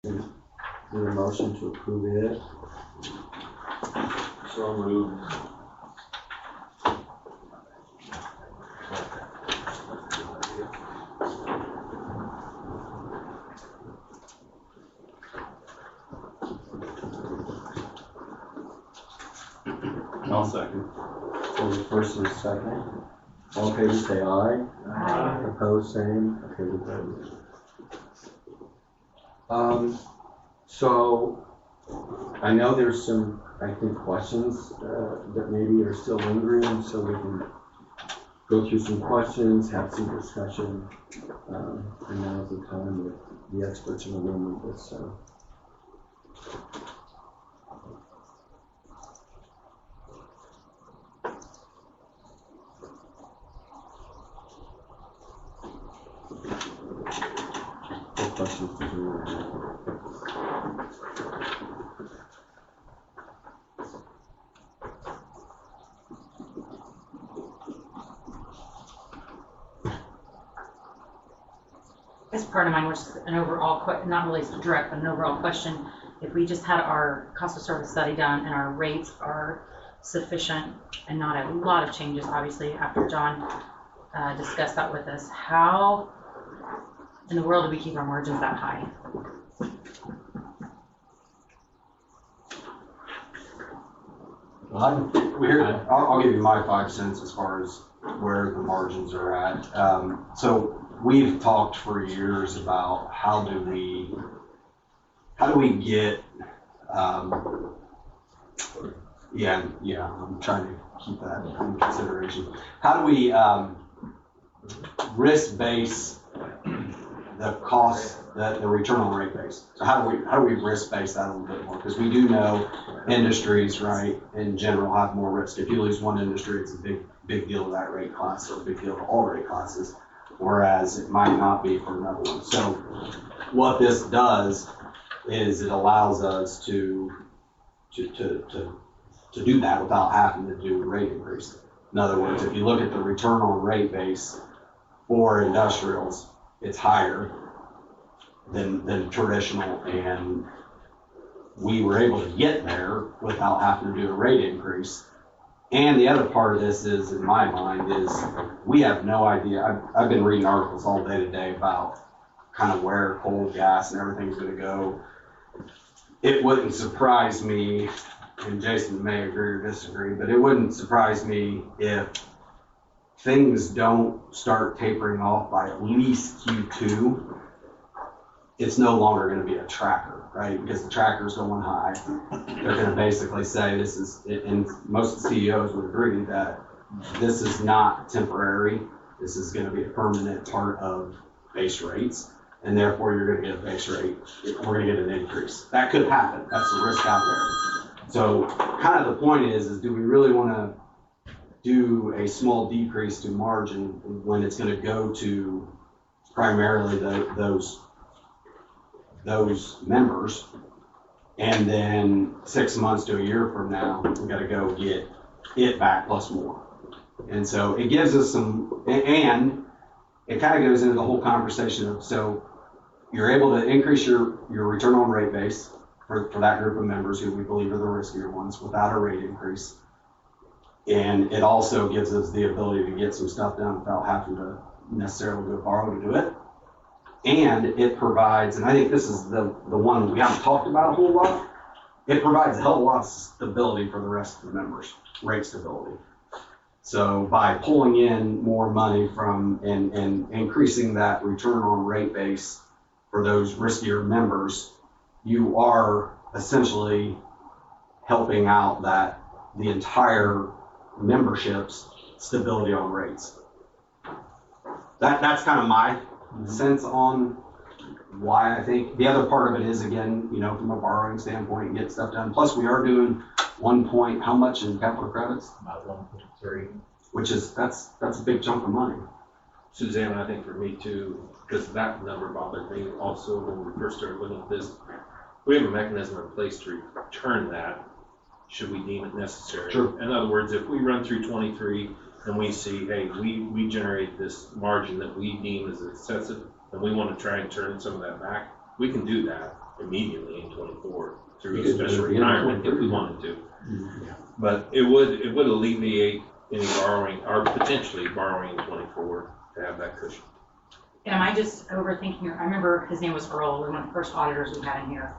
Need a motion to approve it. So moved. I'll second. So the first and the second. All in favor say aye. Aye. Opposed, same. Okay, we voted. So I know there's some, I think, questions that maybe are still lingering, so we can go through some questions, have some discussion. And now's the time with the experts in the room with this, so. What questions do you have? As part of mine, which is an overall, not really direct, but an overall question. If we just had our cost of service study done and our rates are sufficient and not a lot of changes, obviously, after John discussed that with us, how in the world do we keep our margins that high? I'll give you my 5 cents as far as where the margins are at. So we've talked for years about how do we get, I'm trying to keep that in consideration. How do we risk base the cost, the return on rate base? So how do we risk base that a little bit more? Because we do know industries, right, in general have more risk. If you lose one industry, it's a big deal to that rate class, or a big deal to all rate classes, whereas it might not be for another one. So what this does is it allows us to do that without having to do a rate increase. In other words, if you look at the return on rate base for industrials, it's higher than traditional, and we were able to get there without having to do a rate increase. And the other part of this is, in my mind, is we have no idea. I've been reading articles all day today about kind of where coal, gas, and everything's going to go. It wouldn't surprise me, and Jason may agree or disagree, but it wouldn't surprise me if things don't start tapering off by at least Q2. It's no longer going to be a tracker, right? Because the tracker's going high. They're going to basically say this is, and most of the CEOs would agree that this is not temporary. This is going to be a permanent part of base rates, and therefore you're going to get a base rate. We're going to get an increase. That could happen. That's the risk out there. So kind of the point is do we really want to do a small decrease to margin when it's going to go to primarily those members, and then 6 months to a year from now, we got to go get it back plus more. And so it gives us some, and it kind of goes into the whole conversation of, so you're able to increase your return on rate base for that group of members who we believe are the riskier ones without a rate increase. And it also gives us the ability to get some stuff done without having to necessarily go borrow to do it. And it provides, and I think this is the one we haven't talked about a whole lot, it provides a hell of a lot of stability for the rest of the members, rate stability. So by pulling in more money from and increasing that return on rate base for those riskier members, you are essentially helping out that the entire membership's stability on rates. That's kind of my sense on why I think. The other part of it is, again, you know, from a borrowing standpoint, get stuff done. Plus we are doing 1 point, how much in capital credits? About 1.3. Which is, that's a big chunk of money. Suzanne, I think for me too, because that number bothered me also when we first started looking at this. We have a mechanism in place to return that, should we deem it necessary. Sure. In other words, if we run through 23 and we see, hey, we generate this margin that we deem as excessive, and we want to try and turn some of that back, we can do that immediately in 24 through We a could do it special at the end of retirement if we 23. wanted to. But it would alleviate any borrowing, or potentially borrowing in 24 to have that cushion. Am I just overthinking it? I remember his name was Earl, one of the first auditors we had in here.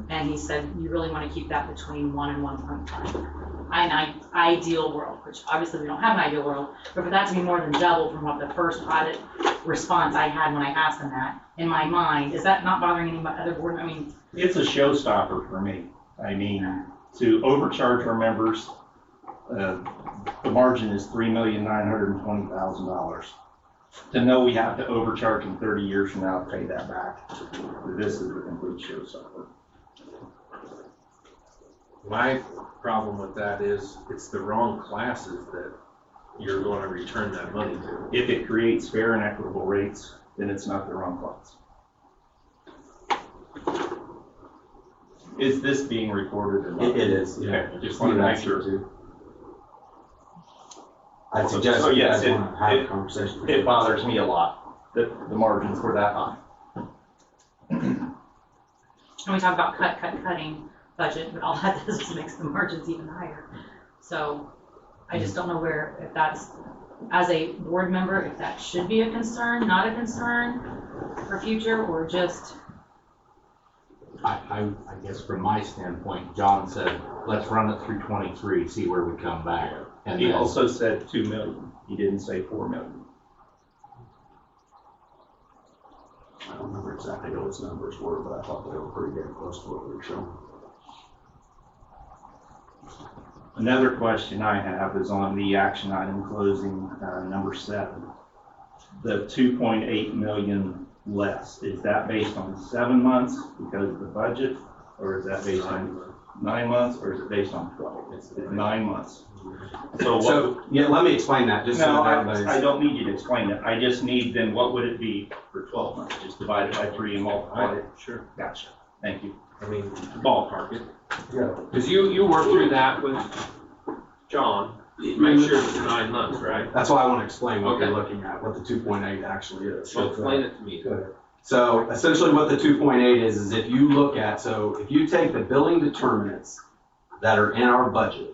And he said, you really want to keep that between 1 and 1.5. An ideal world, which obviously we don't have an ideal world, but for that to be more than double from what the first audit response I had when I asked him that, in my mind, is that not bothering any other board? I mean, It's a showstopper for me. I mean, to overcharge our members, the margin is $3,920,000. To know we have to overcharge them 30 years from now to pay that back, this is a complete showstopper. My problem with that is it's the wrong classes that you're going to return that money to. If it creates fair and equitable rates, then it's not the wrong class. Is this being recorded or not? It is, yeah. Okay, just wanted to make sure. too. I'd suggest So you yes, guys want to have a conversation. It bothers me a lot that the margins were that high. and we talk about cutting budget, but all that does is makes the margins even higher. So I just don't know if that's, as a board member, if that should be a concern, not a concern for future, or just, I guess from my standpoint, John said, let's run it through 23, see where we come back. And He then, also said 2 million. He didn't say 4 million. I don't remember exactly what his numbers were, but I thought they were pretty damn close to what we were showing. Another question I have is on the action item closing, number 7. The 2.8 million less, is that based on 7 months because of the budget? Or is that based on 9 months, or is it based on 12? It's 9 months. So, yeah, let me explain that, just so No, that I everybody's. don't need you to explain it. I just need, then what would it be for 12 months? Just divide it by 3 and multiply it? Sure. Gotcha. Thank you. I mean, ballpark it. Yeah. Because you worked through that with John, make sure it's 9 months, right? That's why I want to explain what Okay. you're looking at, what the 2.8 actually is. So explain it to me. Good. So essentially what the 2.8 is if you look at, so if you take the billing determinants that are in our budget,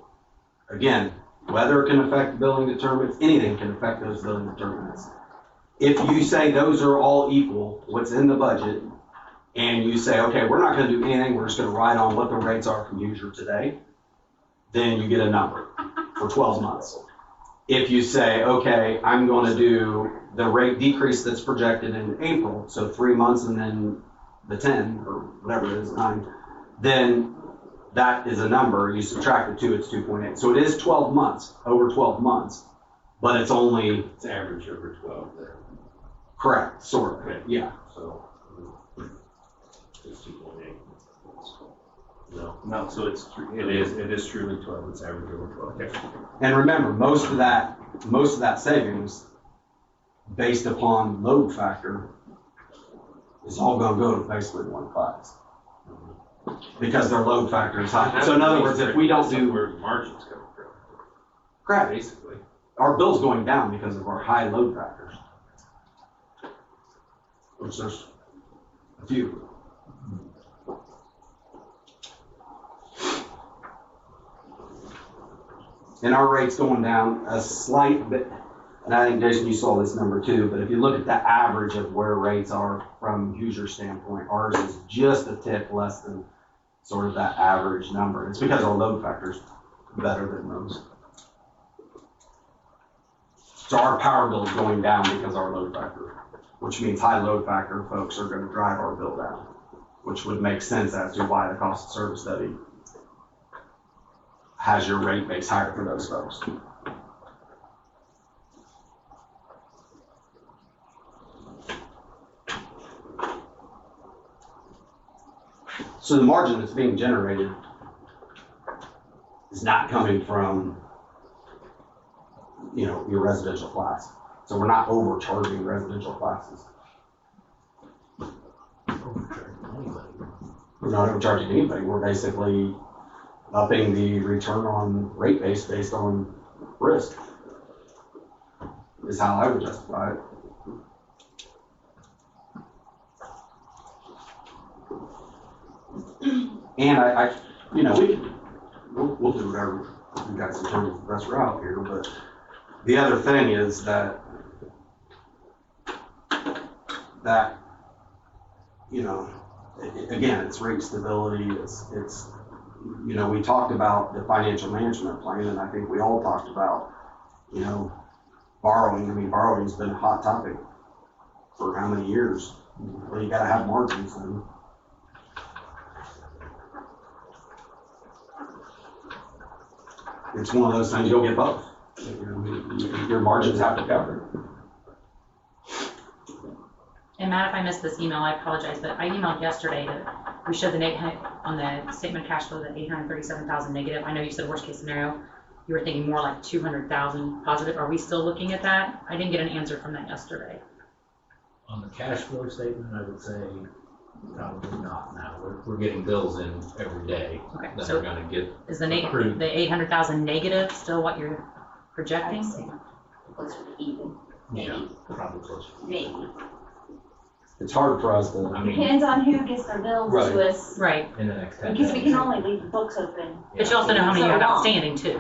again, weather can affect billing determinants, anything can affect those billing determinants. If you say those are all equal, what's in the budget, and you say, okay, we're not gonna do anything, we're just gonna write on what the rates are from user today, then you get a number for 12 months. If you say, okay, I'm gonna do the rate decrease that's projected in April, so 3 months and then the 10, or whatever it is, 9, then that is a number, you subtract the 2, it's 2.8. So it is 12 months, over 12 months, but it's only, It's average over 12 there. correct, sort of, yeah. So it's 2.8. No, No, so it's it is truly 12. It's average over 12. Okay. And remember, most of that savings, based upon load factor, is all gonna go to basically one class. Because their load factor is high. So in other words, if we don't That's do, where the margin's coming from, correct, basically. our bill's going down because of our high load factors. Which there's a few. And our rate's going down a slight bit, and I think Jason, you saw this number too, but if you look at the average of where rates are from Hoosier's standpoint, ours is just a tick less than sort of that average number. It's because our load factor's better than most. So our power bill is going down because our load factor, which means high load factor folks are gonna drive our bill down, which would make sense as to why the cost of service study has your rate base higher for those folks. So the margin that's being generated is not coming from, your residential class. So we're not overcharging residential classes. We're not overcharging anybody. We're basically upping the return on rate base based on risk, is how I would justify it. And I, you know, we'll do whatever you guys determine the best route here, but the other thing is that, you know, again, it's rate stability, it's, you know, we talked about the financial management plan, and I think we all talked about, you know, borrowing. I mean, borrowing's been a hot topic for how many years? Well, you gotta have margins, and it's one of those things you don't get both. You know, your margins have to cover it. And Matt, if I missed this email, I apologize, but I emailed yesterday that we showed on the statement of cash flow, the 837,000 negative. I know you said worst case scenario. You were thinking more like 200,000 positive. Are we still looking at that? I didn't get an answer from that yesterday. On the cash flow statement, I would say probably not now. We're getting bills in every day Okay, that so are gonna get is the approved. 800,000 negative still what you're projecting? Closer to even, Yeah, probably close. maybe. It's hard for us to, I mean, Depends on who gets their bills Right. to us, Right, in the next 10 because we days. can only leave the books open. but you also know how many you So have long. outstanding too.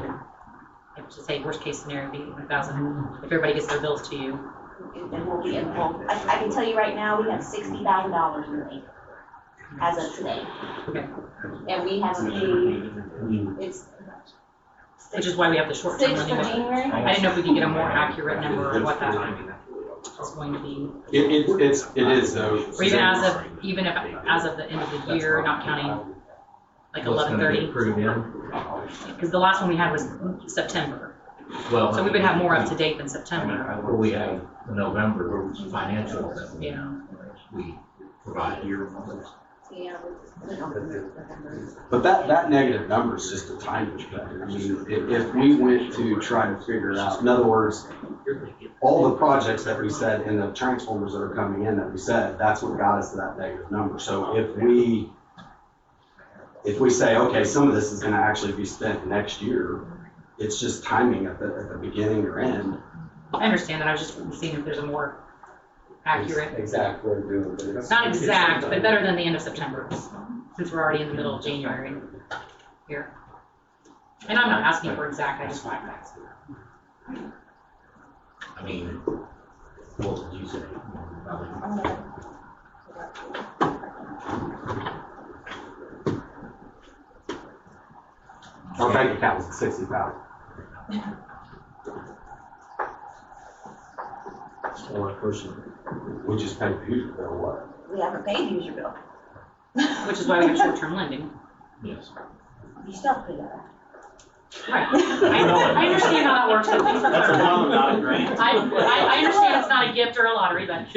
Like to say worst case scenario would be 800,000 if everybody gets their bills to you. And we'll be in full. I can tell you right now, we have $60,000 in the bank as of today. Okay. And we haven't paid, it's Which is why we have the short term 6 for lending. January. I didn't know if we could get a more accurate number of what that is going to be. It is though. Or even if as of the end of the year, not counting like What's gonna be 11/30. approved in? Because the last one we had was September. Well, So we would have more up to date than September. well, we have the November financials that Yeah. we provide. Yeah, But that negative number is just a timing thing. I mean, if we went to try to figure out, in other words, all the projects that we said and the transformers that are coming in that we said, that's what got us to that negative number. So if we say, okay, some of this is gonna actually be spent next year, it's just timing at the beginning or end. I understand that. I was just seeing if there's a more accurate, exact way to do it, but it's. not exact, but better than the end of September, since we're already in the middle of January here. And I'm not asking for exact, I just want facts. I mean, what would you say? Probably Our bank account was at 60,000. Still a question. We just paid the user bill, what? we haven't paid user bill. Which is why we have short-term lending. yes. You still have to pay that. Right. I understand how that works, but things are. That's a loan, not a grant. I understand it's not a gift or a lottery, but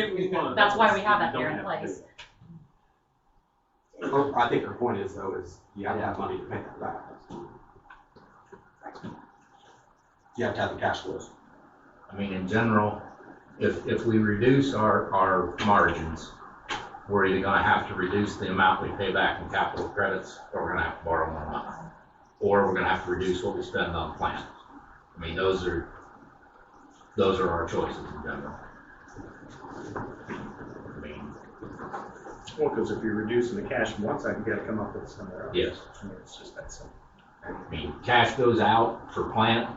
that's why we have that there in place. Well, I think her point is though, is you have to have money to pay that back. You have to have the cash flows. I mean, in general, if we reduce our margins, we're either gonna have to reduce the amount we pay back in capital credits, or we're gonna have to borrow more money. Or we're gonna have to reduce what we spend on plant. I mean, those are our choices in general. I mean, Well, because if you're reducing the cash from one side, you gotta come up with somewhere else. yes, I mean, it's just that simple. I mean, cash goes out for plant,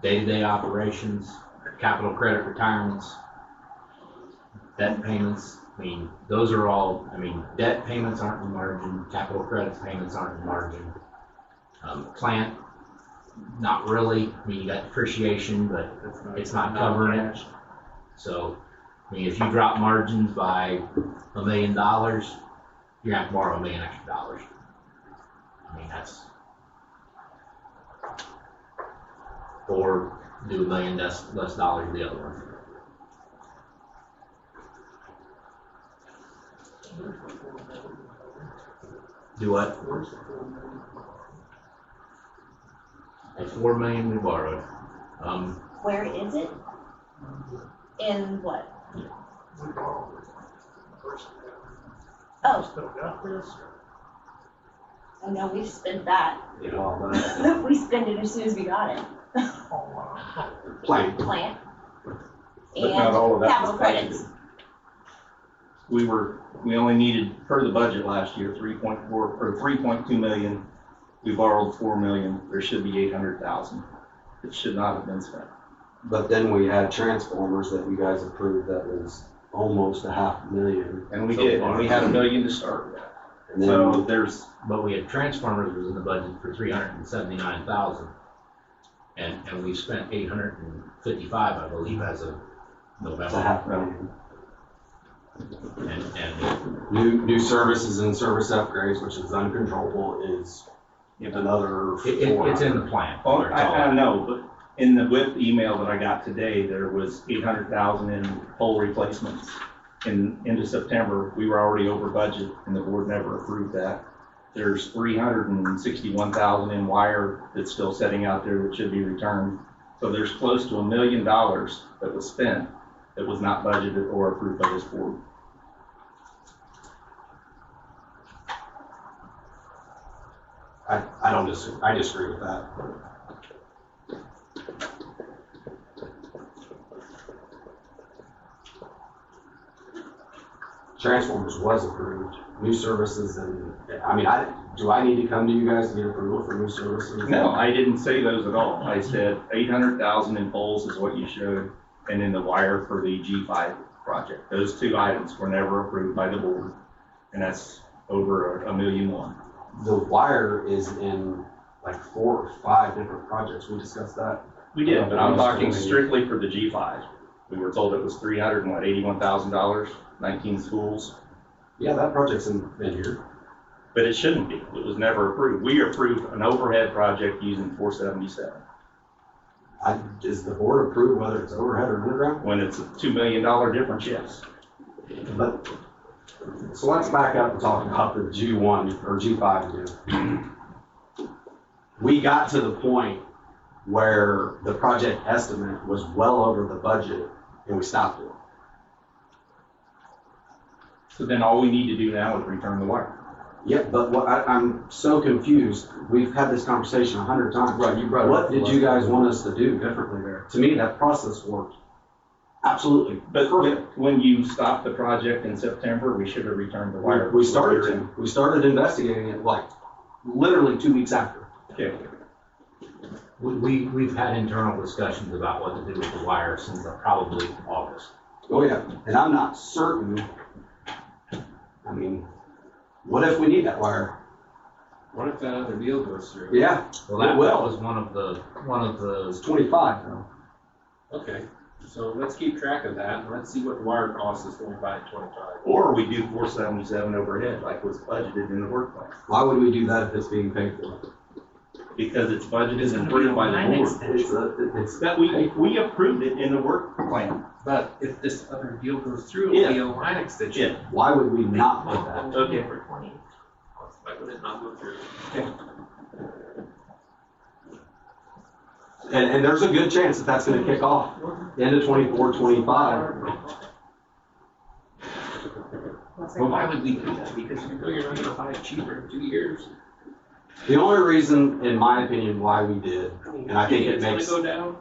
day-to-day operations, capital credit retirements, debt payments. I mean, those are all, I mean, debt payments aren't in margin, capital credits payments aren't in margin. Plant, not really. I mean, you got depreciation, but it's not covering it. So, I mean, if you drop margins by $1 million, you're gonna have to borrow $1 million extra dollars. I mean, that's, or do $1 million less dollars the other one. Do what? The $4 million we borrowed. Where is it? In what? Oh, I know we spent that. Yeah. We spent it as soon as we got it. Plant. Plant. But not all of And that capital was credits. we only needed, per the budget last year, 3.2 million. We borrowed 4 million. There should be 800,000. It should not have been spent. But then we had transformers that you guys approved that was almost $500,000. And we So did, far. and we had $1 million to start with. And then, So there's, But we had transformers was in the budget for 379,000. And we spent 855, I believe, as of it's November. $500,000. And New services and service upgrades, which is uncontrollable, is another it's in the plan. oh, where it's all I at. know, but in the WIP email that I got today, there was 800,000 in pole replacements. Into September, we were already over budget and the board never approved that. There's 361,000 in wire that's still sitting out there that should be returned. So there's close to $1 million that was spent that was not budgeted or approved by this board. I don't disagree. I disagree with that. Transformers was approved. New services and, I mean, do I need to come to you guys to get approval for new services? No, I didn't say those at all. I said 800,000 in poles is what you showed, and in the wire for the G5 project. Those two items were never approved by the board, and that's over $1.1 million. The wire is in like 4 or 5 different projects. We discussed that. We did, but I'm talking strictly for the G5. We were told it was $381,000, 19 schools, Yeah, that project's in here. but it shouldn't be. It was never approved. We approved an overhead project using 477 Is the board approved whether it's overhead or underground? when it's a $2 million difference, yes. But, so let's back up and talk about the G1 or G5 again. We got to the point where the project estimate was well over the budget and we stopped it. So then all we need to do now is return the wire. Yeah, but what I'm so confused. We've had this conversation 100 times. Right, you brought it What up did last you guys time. want us to do differently there? To me, that process worked absolutely But perfect. when you stopped the project in September, we should have returned the wire. We started investigating it like literally 2 weeks after. Okay. We've had internal discussions about what to do with the wire since probably August. Oh yeah, and I'm not certain. I mean, what if we need that wire? What if that other deal goes through? Yeah, Well, It that will. was one of it's the, 25 though. Okay, so let's keep track of that, and let's see what the wire cost is 25 and 25. Or we do 477 overhead like was budgeted in the work plan. Why would we do that if it's being paid for? Because it's budgeted and approved by the board. It's That we approved it in the work plan. But if this other deal goes through, it'll be a line extension. Yeah. why would we not put that? Okay. Why would it not go through? And there's a good chance that that's going to kick off the end of 24, 25. Well, why would we do that? Because you know you're not gonna buy it cheaper in 2 years. The only reason, in my opinion, why we did, and I think it It's makes, gonna go down.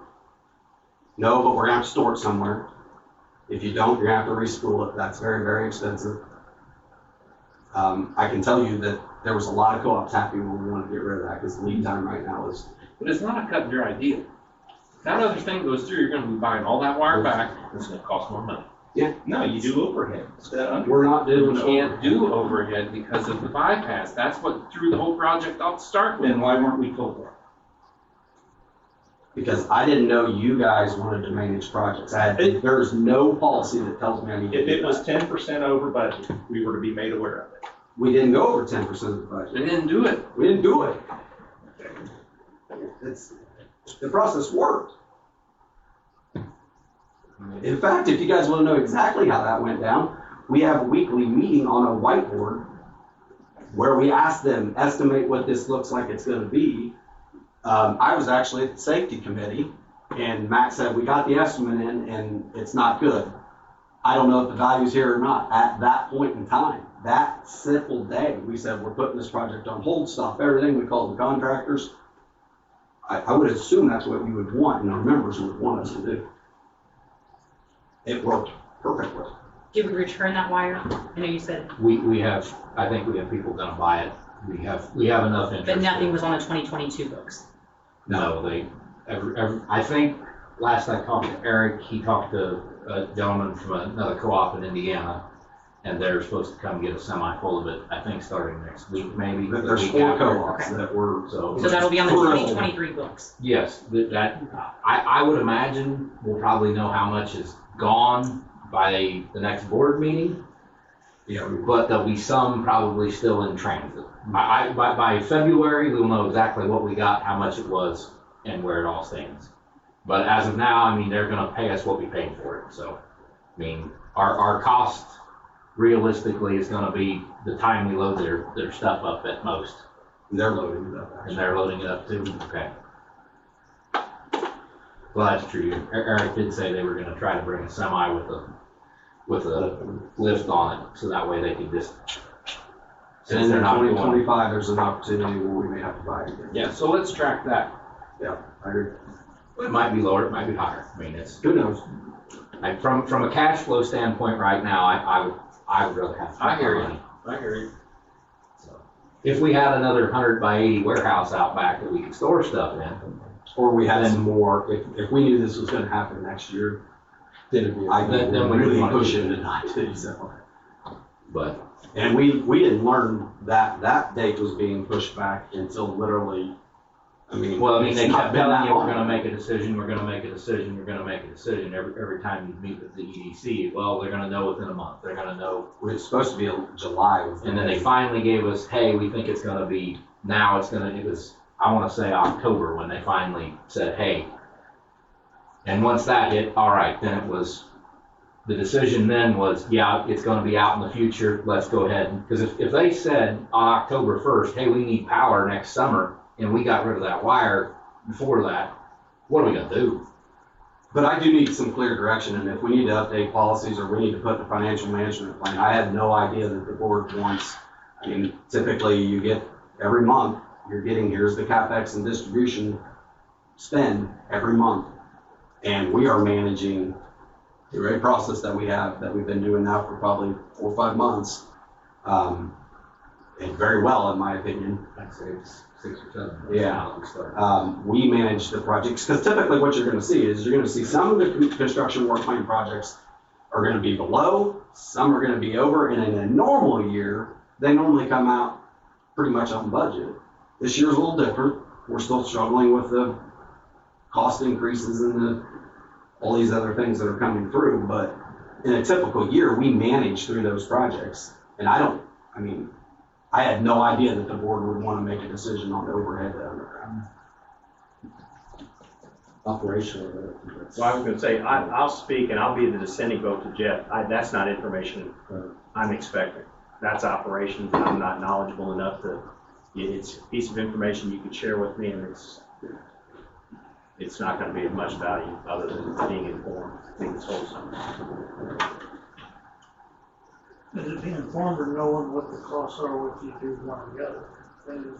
no, but we're gonna have to store it somewhere. If you don't, you're gonna have to respool it. That's very, very expensive. I can tell you that there was a lot of co-ops happy when we wanted to get rid of that because the lead time right now is, But it's not a cut and dry deal. If that other thing goes through, you're gonna be buying all that wire back, and it's gonna cost more money. No, you do overhead. Instead of under. we're not You doing can't it. do overhead because of the bypass. That's what threw the whole project off to start with. Then why weren't we told that? Because I didn't know you guys wanted to manage projects. There's no policy that tells me I need to If do it was that. 10% over budget, we were to be made aware of it. We didn't go over 10% of the budget. They didn't do it. We didn't do it. The process worked. In fact, if you guys want to know exactly how that went down, we have a weekly meeting on a whiteboard where we ask them, estimate what this looks like it's going to be. I was actually at the safety committee, and Matt said, we got the estimate in, and it's not good. I don't know if the value's here or not. At that point in time, that simple day, we said, we're putting this project on hold, stop everything. We called the contractors. I would assume that's what you would want, and our members would want us to do. It worked perfectly. Did we return that wire? I know you said, We have, I think we have people gonna buy it. We have enough interest. but nothing was on the 2022 books. No, I think last I talked to Eric, he talked to a gentleman from another co-op in Indiana, and they're supposed to come get a semi full of it, I think starting next week, maybe. the There's week 4 after. co-ops Okay. that were. So So that'll be on the Thrilled. 2023 books. yes, I would imagine we'll probably know how much is gone by the next board meeting. Yeah, But there'll be some probably still in transit. By February, we'll know exactly what we got, how much it was, and where it all stands. But as of now, I mean, they're gonna pay us what we paid for it, so, I mean, our cost realistically is gonna be the time we load their stuff up at most, they're loading it up, and actually. they're loading it up too, okay. Well, that's true. Eric did say they were gonna try to bring a semi with a lift on it, so that way they could just. And Since in they're not going. 2025, there's an opportunity where we may have to buy it again. Yeah, so let's track that. Yeah, I agree. It might be lower, it might be higher. I mean, it's, Who knows? like, from a cash flow standpoint right now, I would rather have. I hear you. money. I hear you. So, if we had another 100 by 80 warehouse out back that we could store stuff in, Or we had some more, if we knew this was gonna happen next year, Then it'd be. I'd be Then we really would wanna pushing do it not to, so. but And we didn't learn that date was being pushed back until literally, I mean. well, I mean, they it's not kept been telling that you, we're long. gonna make a decision, we're gonna make a decision, we're gonna make a decision every time you meet with the EDC. Well, they're gonna know within a month. They're gonna know. It's supposed to be July. was the And then they date. finally gave us, hey, we think it's gonna be, now it's gonna, it was, I wanna say October when they finally said, hey. And once that hit, all right, then it was, the decision then was, yeah, it's gonna be out in the future, let's go ahead. Because if they said on October 1st, hey, we need power next summer, and we got rid of that wire before that, what are we gonna do? But I do need some clear direction, and if we need to update policies or we need to put the financial management plan, I had no idea that the board wants, I mean, typically you get, every month, you're getting, here's the CapEx and distribution spend every month. And we are managing the rate process that we have, that we've been doing now for probably 4 or 5 months. And very well, in my opinion. I'd say it's 6 or 7 months Yeah. now that we started. We manage the projects, because typically what you're gonna see is you're gonna see some of the construction work plan projects are gonna be below, some are gonna be over, and in a normal year, they normally come out pretty much on budget. This year's a little different. We're still struggling with the cost increases and all these other things that are coming through, but in a typical year, we manage through those projects. And I had no idea that the board would want to make a decision on the overhead to underground. Operational. So I was gonna say, I'll speak and I'll be the dissenting vote to Jeff. That's not information I'm expecting. That's operations, and I'm not knowledgeable enough to, it's a piece of information you could share with me, and it's not gonna be of much value other than being informed. I think it's wholesome. Is it being informed or knowing what the costs are if you do one or the other? Then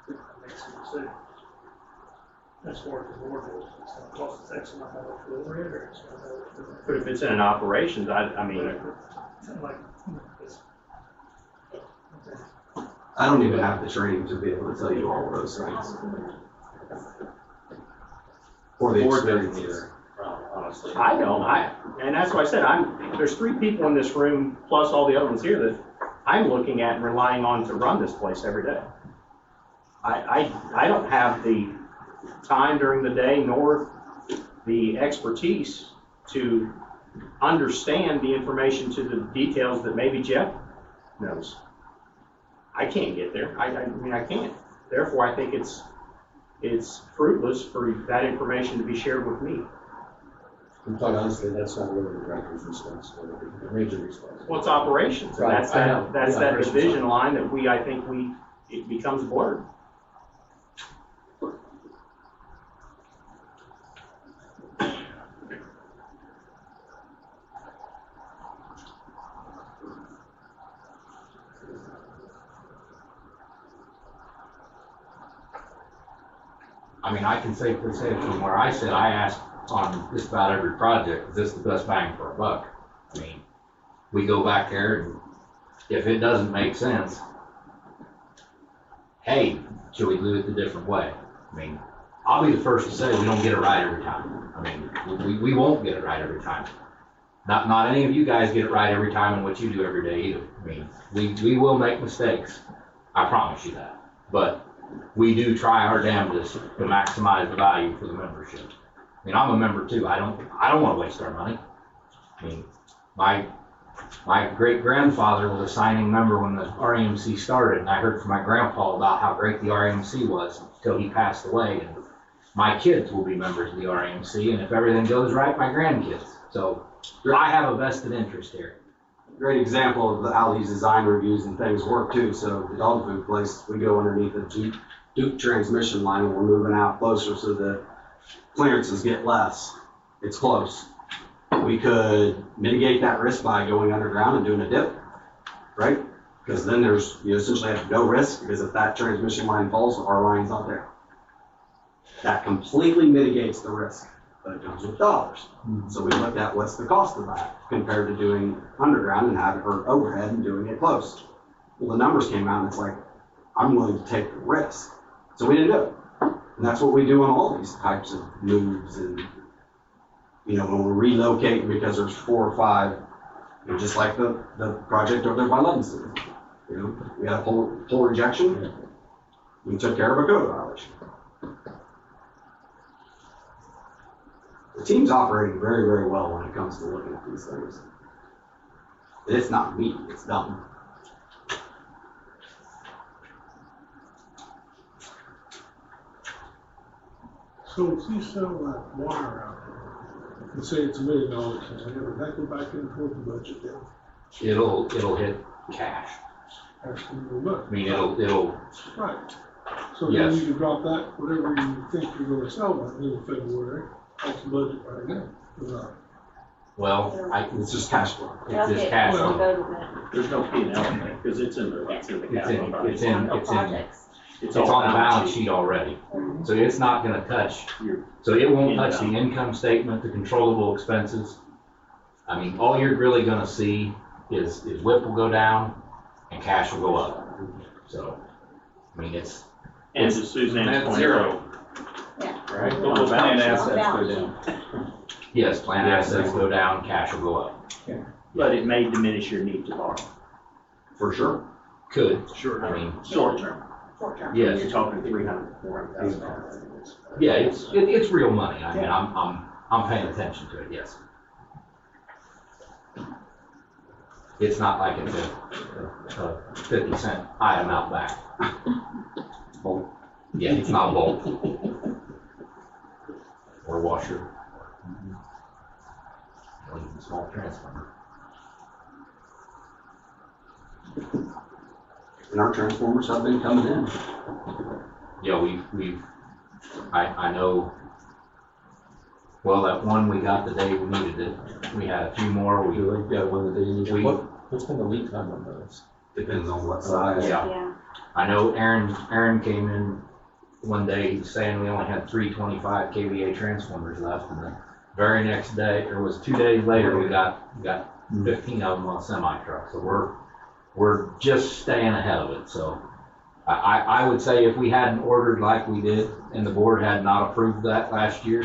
it makes a decision. That's what the board is. It's gonna cost us X amount of for overhead, or it's gonna. But if it's in an operations, I mean, Like, it's. I don't even have the training to be able to tell you all of those things. Or the Board doesn't experiences. either, honestly. I don't, and that's why I said, there's 3 people in this room, plus all the other ones here, that I'm looking at and relying on to run this place every day. I don't have the time during the day, nor the expertise to understand the information to the details that maybe Jeff knows. I can't get there, I mean, I can't. Therefore, I think it's fruitless for that information to be shared with me. And quite honestly, that's not really the director's responsibility, the major responsibility. Well, it's operations, and Right, that's I know. that Yeah, that operations division are- line that I think it becomes blurred. I mean, I can safely say from where I sit, I ask on just about every project, is this the best bang for a buck? I mean, we go back there, and if it doesn't make sense, hey, should we do it a different way? I mean, I'll be the first to say we don't get it right every time. I mean, we won't get it right every time. Not any of you guys get it right every time in what you do every day either. I mean, we will make mistakes. I promise you that. But we do try our damnedest to maximize the value for the membership. I mean, I'm a member too. I don't want to waste our money. I mean, my great-grandfather was a signing member when the REMC started, and I heard from my grandpa about how great the REMC was until he passed away. And my kids will be members of the REMC, and if everything goes right, my grandkids. So I have a vested interest here. Great example of how these design reviews and things work too. So the dog food place, we go underneath the Duke transmission line and we're moving out closer so the clearances get less. It's close. We could mitigate that risk by going underground and doing a dip, right? Because then there's, you essentially have no risk, because if that transmission line falls, our line's not there. That completely mitigates the risk, but it comes with dollars. So we looked at what's the cost of that compared to doing underground and having, or overhead and doing it close. Well, the numbers came out and it's like, I'm willing to take the risk. So we didn't do it. And that's what we do on all these types of moves. And, you know, when we're relocating because there's 4 or 5, you know, just like the project over there by Livingston. You know, we had a pull rejection. We took care of a code violation. The team's operating very, very well when it comes to looking at these things. It's not me, it's them. So if you sell that wire out there and say it's $1 million, can that go back in toward the budget then? It'll hit cash. Actually, go back. I mean, it'll, Right. So Yes. then you can drop that, whatever you think you're gonna sell by the end of February, off the budget right now. Or not. well, It's just cash flow. it's just cash Well, flow. There's no P and L in it, because it's in the capital project. It's in, Projects. it's all on the balance sheet. sheet already. So it's not gonna touch, so it won't touch the income statement, the controllable expenses. I mean, all you're really gonna see is WIP will go down and cash will go up. So, I mean, it's, And to Suzanne's Net point. zero. Right? On the balance sheet. Assets go down. yes, plan assets go down, cash will go up. But it may diminish your need to borrow, For sure. Could, Sure. I mean, short term. Short term. yes. You're talking $300,000, $400,000. Yeah, it's real money. I mean, I'm paying attention to it, yes. It's not like it's a 50-cent item out back. Bolt. Yeah, it's not bolt. Or washer. Or even small transformer. And our transformers have been coming in. Yeah, I know, well, that one we got the day we needed it. We had a few more, You got one that you need. We- What's been the lead time on those? Depends on what size. Yeah. I know Aaron came in one day, he was saying we only had 325 kVA transformers left, and the very next day, or it was 2 days later, we got 15 of them on semi-truck, so we're just staying ahead of it, so. I would say if we hadn't ordered like we did, and the board had not approved that last year,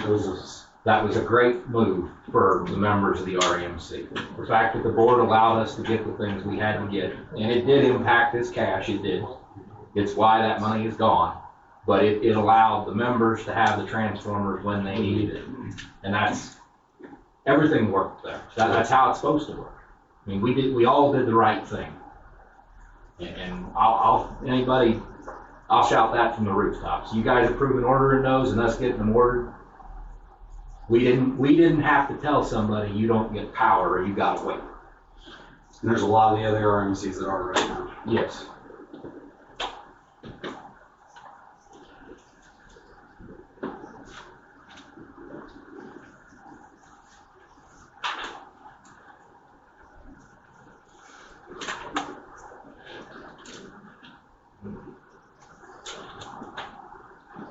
that was a great move for the members of the REMC. The fact that the board allowed us to get the things we had to get, and it did impact this cash, it did. It's why that money is gone, but it allowed the members to have the transformers when they needed it. And everything worked there. That's how it's supposed to work. I mean, we all did the right thing. And I'll shout that from the rooftops. You guys approving ordering those and us getting them ordered. We didn't have to tell somebody you don't get power or you gotta wait. And there's a lot of the other RMCs that are right now. Yes.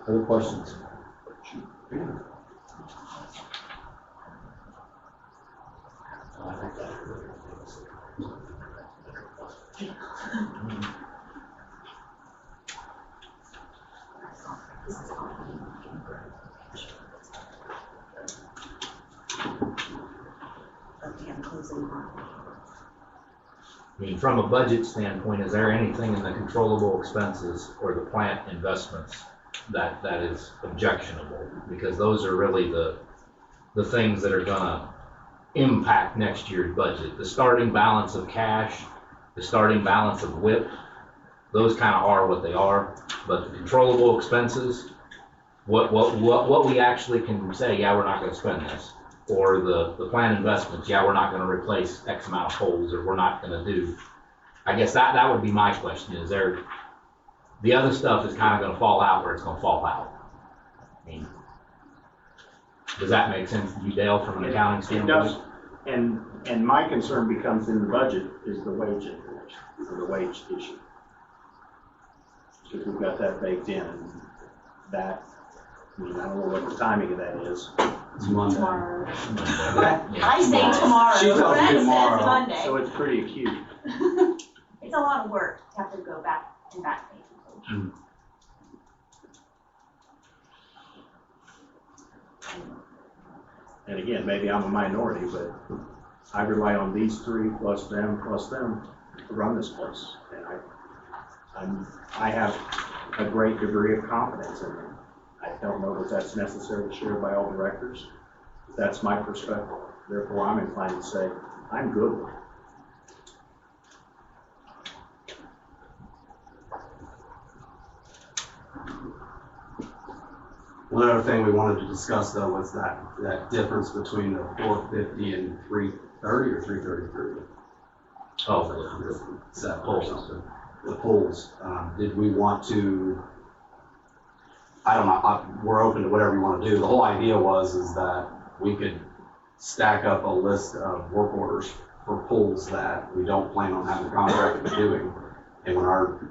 Other questions? I mean, from a budget standpoint, is there anything in the controllable expenses or the plant investments that is objectionable? Because those are really the things that are gonna impact next year's budget. The starting balance of cash, the starting balance of WIP, those kind of are what they are. But the controllable expenses, what we actually can say, yeah, we're not gonna spend this. Or the plant investments, yeah, we're not gonna replace X amount of poles, or we're not gonna do. I guess that would be my question, is there, the other stuff is kind of gonna fall out where it's gonna fall out. I mean, does that make sense to you, Dale, from an accounting It standpoint? does, and my concern becomes in the budget is the wage information, or the wage issue. Because we've got that baked in, and that, I mean, I don't know what the timing of that is. It's Monday. Tomorrow. Yeah. I say tomorrow, She tells me Brett says tomorrow. Monday. So it's pretty acute. It's a lot of work to have to go back and back page. And again, maybe I'm a minority, but I rely on these three plus them to run this place. And I have a great degree of confidence in them. I don't know that that's necessarily shared by all directors. That's my perspective. Therefore, I'm inclined to say, I'm good with it. One other thing we wanted to discuss though was that difference between the 450 and 330 or 333. Oh, The set Poles. or something. The polls. Did we want to? I don't know. We're open to whatever you want to do. The whole idea is that we could stack up a list of work orders for polls that we don't plan on having a contract with doing, and when our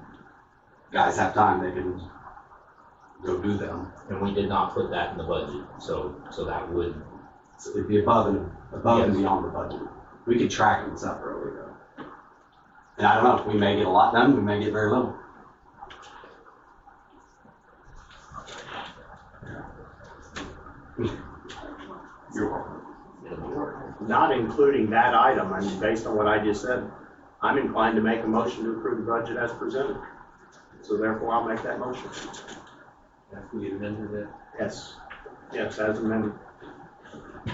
guys have time, they can go do them. and we did not put that in the budget, so that would, So it'd be above and Yes. beyond the budget. We could track them separately though. And I don't know, we may get a lot done, we may get very little. You're welcome. Not including that item, I mean, based on what I just said, I'm inclined to make a motion to approve the budget as presented. So therefore, I'll make that motion. If we amended it. Yes, yes, as amended.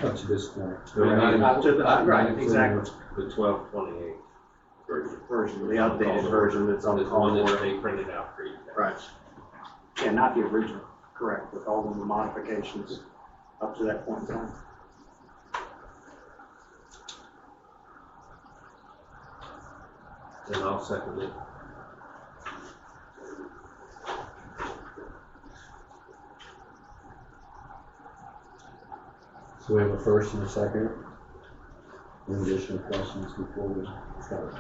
Up to this point. Right, exactly. The 1228 Version, the updated version that's on the the one that call. they printed out for you. Right. Yeah, not the original, correct, with all of the modifications up to that point in time. And I'll second it. So we have a first and a second. Any additional questions before we start?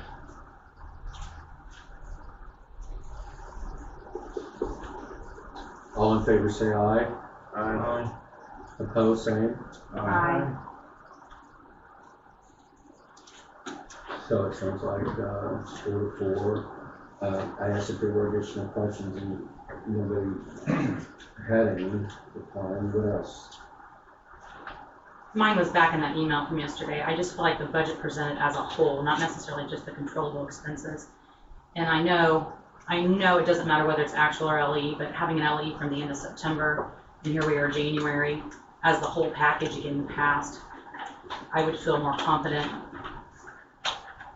All in favor say aye. Aye. Opposed, same. Aye. So it sounds like, 4-4. I asked if there were additional questions and nobody had any. What else? Mine was back in that email from yesterday. I just feel like the budget presented as a whole, not necessarily just the controllable expenses. And I know it doesn't matter whether it's actual or LE, but having an LE from the end of September, and here we are January, as the whole package getting passed, I would feel more confident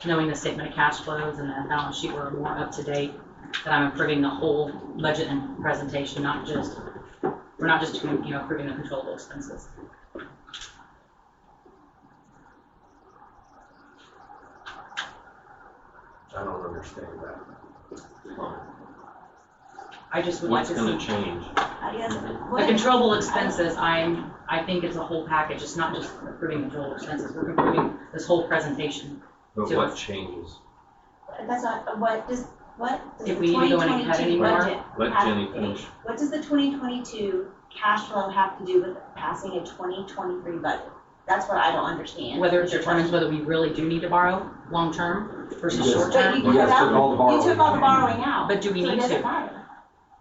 knowing the statement of cash flows and the balance sheet were more up to date, that I'm approving the whole budget and presentation, we're not just approving the controllable expenses. I don't understand that. I just would like What's to gonna see. change? The controllable expenses, I think it's a whole package, it's not just approving controllable expenses, we're approving this whole presentation. But To what us. changes? That's not, what does If the we need to go any cut 2022 anymore, budget Let have- Jenny finish. What does the 2022 cash flow have to do with passing a 2023 budget? That's what I don't understand. Whether it determines whether we really do need to borrow long-term versus Yes. short-term. But you You guys took all the borrowing. took all the borrowing out. But do we so it need doesn't to? matter.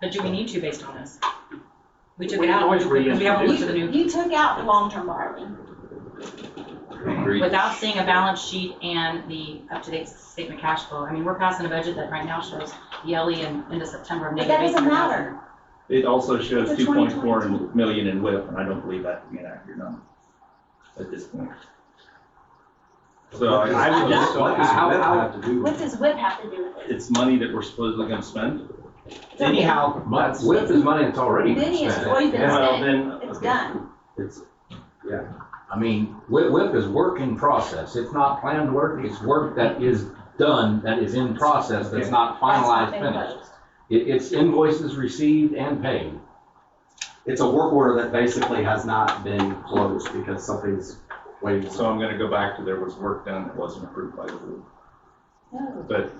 But do we need to based on this? We took We it can out, always because we haven't looked at the new, You took out the long-term borrowing. Agreed. without seeing a balance sheet and the up-to-date statement cash flow. I mean, we're passing a budget that right now shows the LE into September of But negative that doesn't 800,000. matter. It also shows It's a 2.4 million in WIP, and I don't believe that to be an accurate number at this point. So I would just, What does How- WIP how- have to do What with does WIP have to do with it? it's money that we're supposedly gonna spend. Anyhow, WIP is money that's already been Money has spent. already been Well, spent. then, It's okay. done. It's, I mean, WIP is work in process. It's not planned work, it's work that is done, that is in process, that's not That's not finalized, been finished. closed. It's invoices received and paid. it's a work order that basically has not been closed because something's waiting. So I'm gonna go back to there was work done that wasn't approved by the board. No. But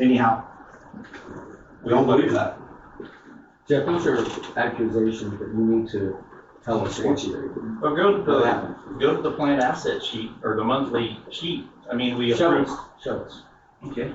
anyhow, We don't believe that. Jeff, those are accusations that you need to tell us what you. well, go to the plant asset sheet or the monthly sheet. I mean, we Show approved. us, show us. Okay.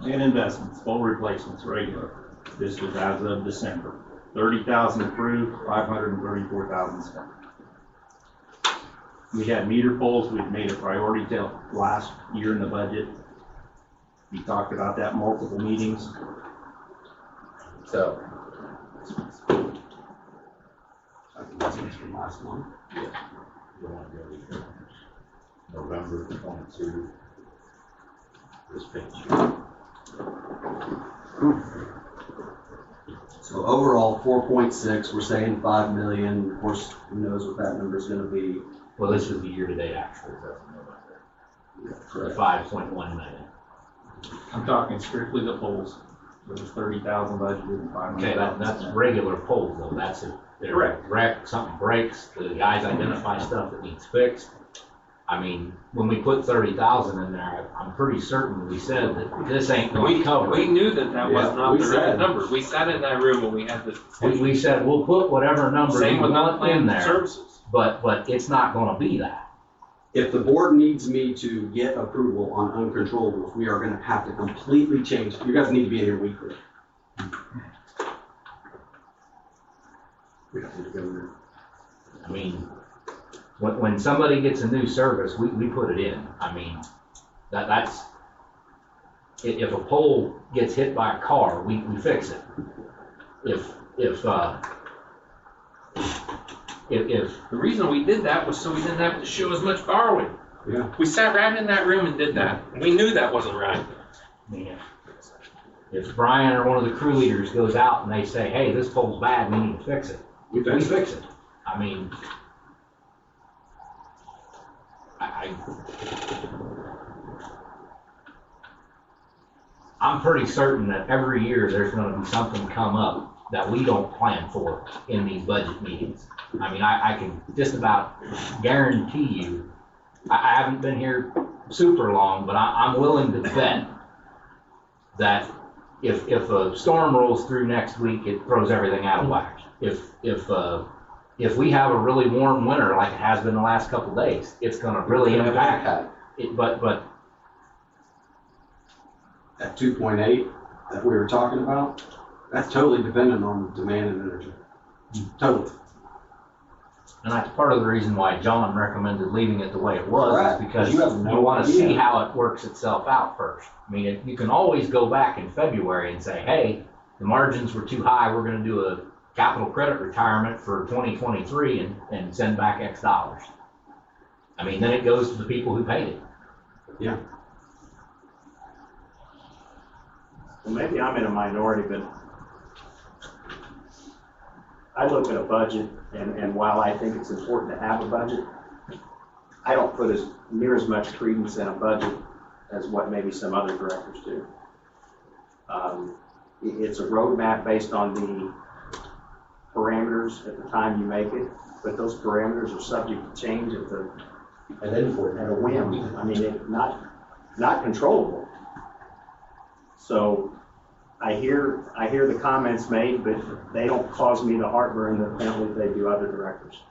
And investments, full replacements, regular. This was as of December. 30,000 approved, 534,000 spent. We had meter poles, we've made a priority till last year in the budget. We talked about that in multiple meetings. So, I think that's what's from last month. You want to go to November 22. This page. So overall, 4.6, we're saying 5 million. Of course, who knows what that number's gonna be. Well, this is the year-to-date actual, that's November. Correct. 5.1 million. I'm talking strictly the poles. There was 30,000 budgeted and 500,000. Okay, that's regular polls though, that's if there's a Correct. wreck, something breaks, the guys identify stuff that needs fixed. I mean, when we put 30,000 in there, I'm pretty certain we said that this ain't gonna cover We it. knew that that was Yeah, not we the right said. number. We sat in that room when we had this. We said, we'll put whatever number Same you with want in non-planned there, services. but it's not gonna be that. If the board needs me to get approval on uncontrollables, we are gonna have to completely change. You guys need to be in here weekly. We don't need to go there. I mean, when somebody gets a new service, we put it in. I mean, that's, if a pole gets hit by a car, we fix it. If The reason we did that was so we didn't have to show as much borrowing. Yeah. We sat right in that room and did that. We knew that wasn't right. I mean, if Brian or one of the crew leaders goes out and they say, hey, this pole's bad, we need to fix it, we fix it. I mean, I'm pretty certain that every year there's gonna be something come up that we don't plan for in these budget meetings. I mean, I can just about guarantee you, I haven't been here super long, but I'm willing to bet that if a storm rolls through next week, it throws everything out of whack. If we have a really warm winter like it has been the last couple days, it's gonna really impact it. But At 2.8 that we were talking about, that's totally dependent on demand and energy. Totally. and that's part of the reason why John recommended leaving it the way it was, Correct, is because you have no you wanna see idea. how it works itself out first. I mean, you can always go back in February and say, hey, the margins were too high, we're gonna do a capital credit retirement for 2023 and send back X dollars. I mean, then it goes to the people who paid it. Yeah. Well, maybe I'm in a minority, but I look at a budget, and while I think it's important to have a budget, I don't put near as much credence in a budget as what maybe some other directors do. It's a roadmap based on the parameters at the time you make it, but those parameters are subject to change at a whim. I mean, not controllable. So I hear the comments made, but they don't cause me the heartburn that apparently they do other directors.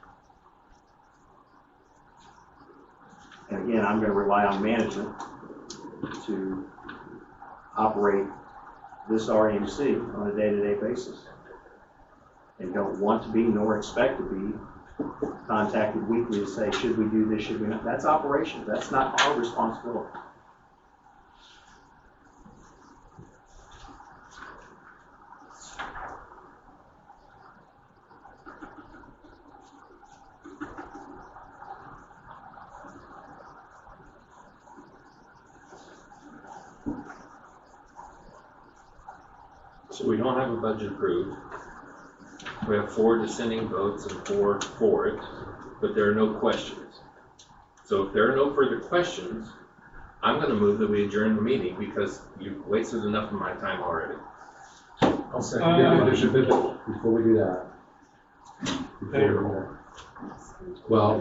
And again, I'm going to rely on management to operate this RMC on a day-to-day basis. And don't want to be nor expect to be contacted weekly to say, should we do this, should we not? That's operations. That's not our responsibility. So we don't have a budget approved. We have 4 dissenting votes and 4 for it, but there are no questions. So if there are no further questions, I'm going to move that we adjourn the meeting because you've wasted enough of my time already. I'll second your motion. Before we do that. Well,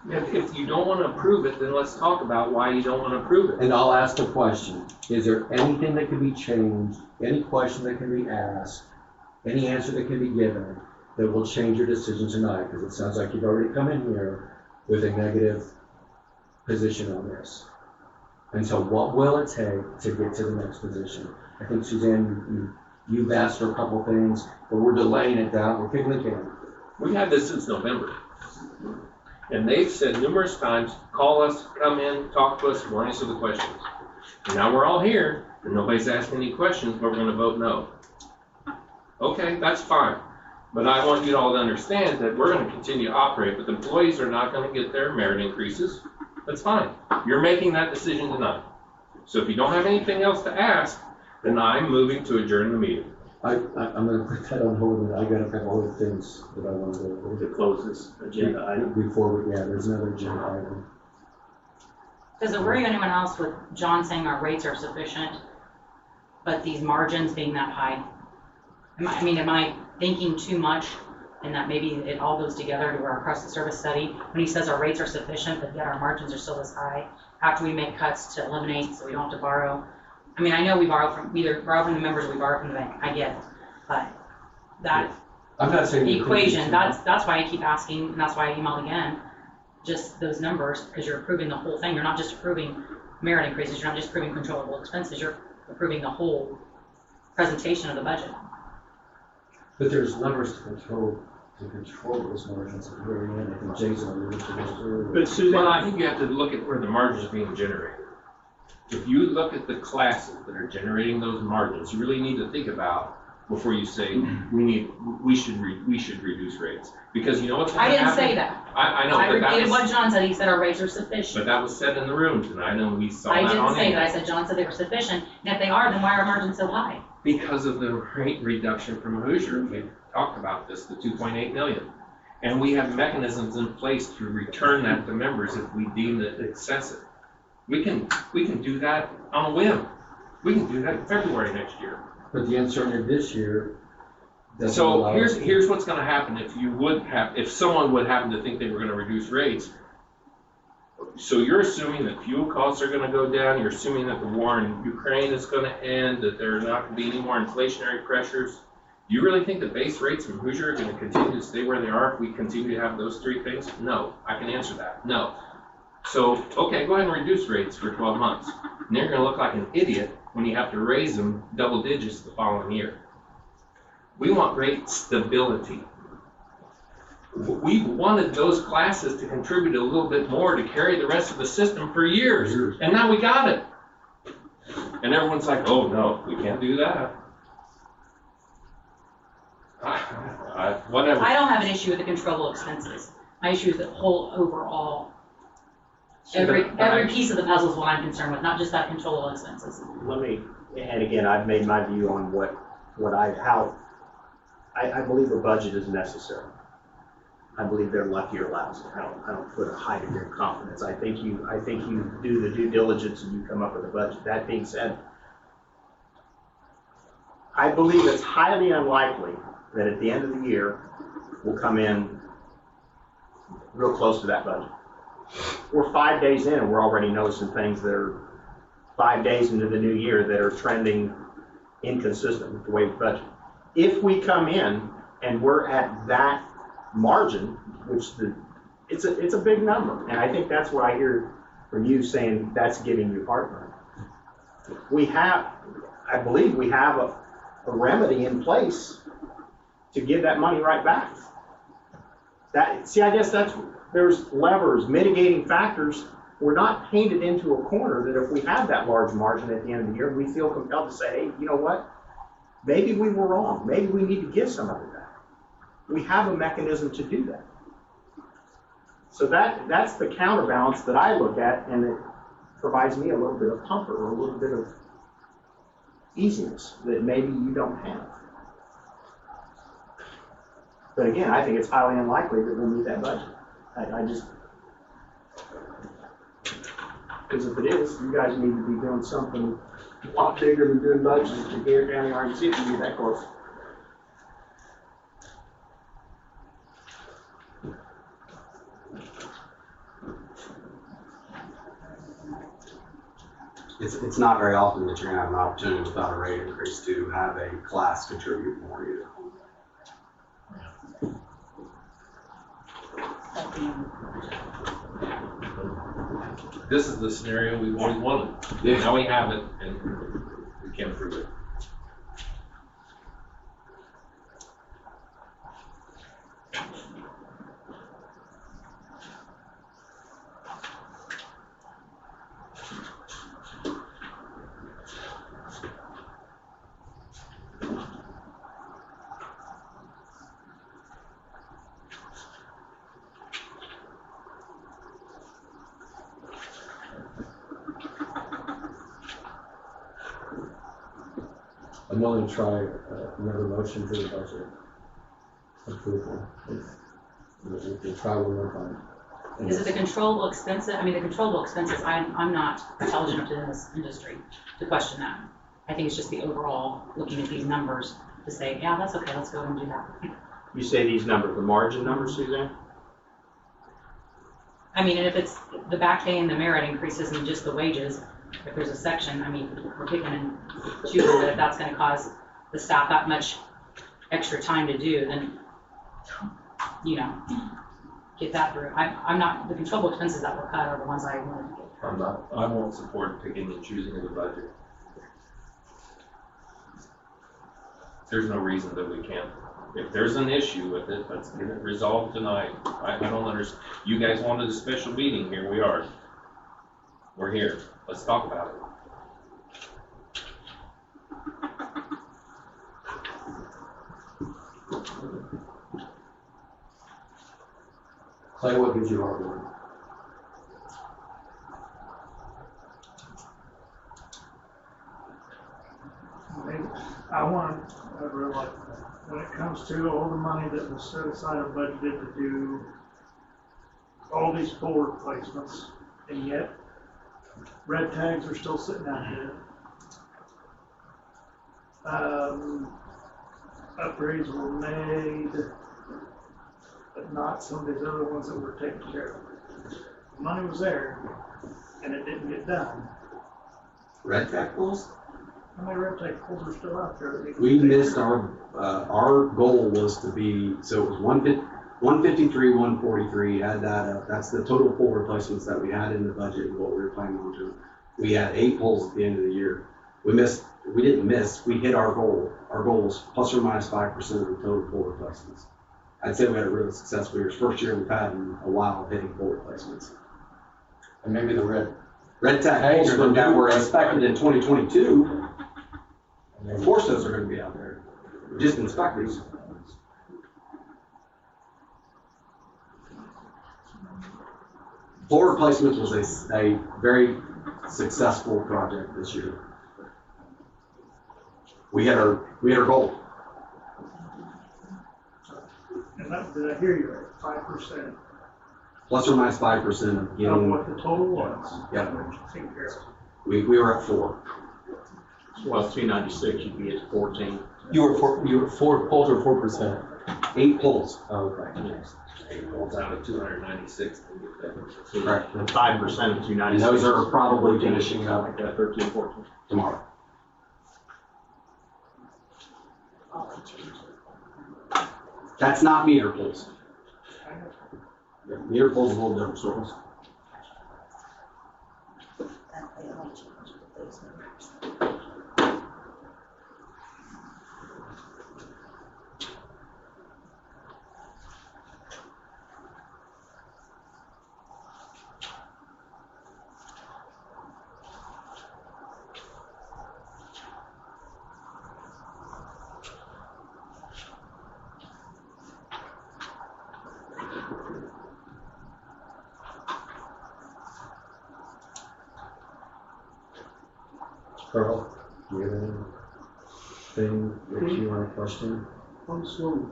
If you don't want to approve it, then let's talk about why you don't want to approve it. and I'll ask the question, is there anything that can be changed, any question that can be asked, any answer that can be given that will change your decision tonight? Because it sounds like you've already come in here with a negative position on this. And so what will it take to get to the next position? I think Suzanne, you've asked for a couple things, but we're delaying it down, we're kicking the can. We've had this since November. And they've said numerous times, call us, come in, talk to us, we'll answer the questions. And now we're all here, and nobody's asking any questions, but we're gonna vote no. Okay, that's fine. But I want you all to understand that we're gonna continue to operate, but the employees are not gonna get their merit increases. That's fine. You're making that decision tonight. So if you don't have anything else to ask, then I'm moving to adjourn the meeting. I'm gonna put that on hold, and I got a couple other things that I want to go over. To close this agenda item. Before we, there's another agenda item. Does it worry anyone else with John saying our rates are sufficient, but these margins being that high? Am I thinking too much and that maybe it all goes together to our cost of service study when he says our rates are sufficient, but yet our margins are still this high after we make cuts to eliminate so we don't have to borrow? I mean, I know we borrow from the members or we borrow from the bank. I get it. But that I'm not saying the equation, that's why I keep asking, and that's why I emailed again, just those numbers, because you're approving the whole thing. You're not just approving merit increases, you're not just approving controllable expenses, you're approving the whole presentation of the budget. But there's numbers to control those margins at the very end. I think Jason alluded to this earlier. But Susan, Well, I think you have to look at where the margin is being generated. If you look at the classes that are generating those margins, you really need to think about before you say we should reduce rates, because you know what's going I to didn't happen. say that. I know, I but that repeated what was, John said. He said our rates are sufficient. but that was said in the room tonight, and we saw I that didn't on say that. I email. said John said they were sufficient. And if they are, then why are our margins so high? Because of the rate reduction from Hoosier, we talked about this, the 2.8 million. And we have mechanisms in place to return that to members if we deem it excessive. We can do that on a whim. We can do that in February next year. But the uncertainty this year doesn't So allow us to- here's what's gonna happen if someone would happen to think they were gonna reduce rates. So you're assuming that fuel costs are gonna go down, you're assuming that the war in Ukraine is gonna end, that there are not gonna be any more inflationary pressures. Do you really think the base rates from Hoosier are gonna continue to stay where they are if we continue to have those three things? No, I can answer that, no. So, okay, go ahead and reduce rates for 12 months. And you're gonna look like an idiot when you have to raise them double digits the following year. We want rate stability. We wanted those classes to contribute a little bit more to carry the rest of the system for years, and now we got it. And everyone's like, oh no, we can't do that. Whatever. I don't have an issue with the controllable expenses. My issue is the whole overall. Every piece of the puzzle is what I'm concerned with, not just that controllable expenses. and again, I've made my view on how I believe a budget is necessary. I believe they're lucky or lousy. I don't put a high degree of confidence. I think you do the due diligence and you come up with a budget. That being said, I believe it's highly unlikely that at the end of the year, we'll come in real close to that budget. We're 5 days in and we're already noticing things that are 5 days into the new year that are trending inconsistent with the way we budget. If we come in and we're at that margin, which it's a big number, and I think that's what I hear from you saying that's giving you heartburn. I believe we have a remedy in place to give that money right back. I guess there's levers, mitigating factors. We're not painted into a corner that if we have that large margin at the end of the year, we feel compelled to say, hey, you know what? Maybe we were wrong. Maybe we need to give some of it back. We have a mechanism to do that. So that's the counterbalance that I look at, and it provides me a little bit of comfort or a little bit of easiness that maybe you don't have. But again, I think it's highly unlikely that we'll meet that budget. I just, because if it is, you guys need to be doing something a lot bigger than doing budgets to Gary County RNC if you get that close. It's not very often that you're gonna have an opportunity without a rate increase to have a class contribute more either. This is the scenario we've always wanted. Yeah. Now we have it, and we can't prove it. I'm willing to try another motion for the budget approval. We'll try one more time. Is it the controllable expenses? I mean, the controllable expenses, I'm not intelligent enough in this industry to question that. I think it's just the overall, looking at these numbers to say, yeah, that's okay, let's go and do that. You say these numbers, the margin numbers, Suzanne? I mean, and if it's the back pay and the merit increases and just the wages, if there's a section, I mean, we're picking and choosing, but if that's gonna cause the staff that much extra time to do, then, you know, get that through. I'm not, the controllable expenses that were cut are the ones I wanted to get. I won't support picking and choosing of the budget. There's no reason that we can't. If there's an issue with it, let's get it resolved tonight. I don't understand. You guys wanted a special meeting, here we are. We're here. Let's talk about it. Clay, what gives you heartburn? I really like when it comes to all the money that was set aside or budgeted to do all these pole replacements, and yet red tags are still sitting out there. Upgrades were made, but not some of these other ones that were taken care of. The money was there, and it didn't get done. Red tag poles? How many red tag poles are still out there? That We missed our goal was to be, so it was 153, 143, add that up. That's the total pole replacements that we had in the budget and what we were planning on doing. We had 8 poles at the end of the year. We didn't miss, we hit our goal. Our goal was plus or minus 5% of the total pole replacements. I'd say we had a really successful year. It's the first year we've had in a while of hitting pole replacements. And maybe the red tag poles that were inspected in 2022, of course those are going to be out there. Just inspectors. Pole replacements was a very successful project this year. We had our goal. And did I hear you right, 5%? Plus or minus 5% of Of getting, what the total was? Yep. Take care of it. we were at 4. Well, 296, you'd be at 14. You were 4 polls or 4%? 8 polls. Oh, okay. Rolls out of 296 to get that. Correct. And 5% of 296. And those are probably finishing up Like that, 13, 14. tomorrow. That's not meter pulls. Yeah, meter pulls is a little different story. Carl, do you have anything that you want to question? I'm still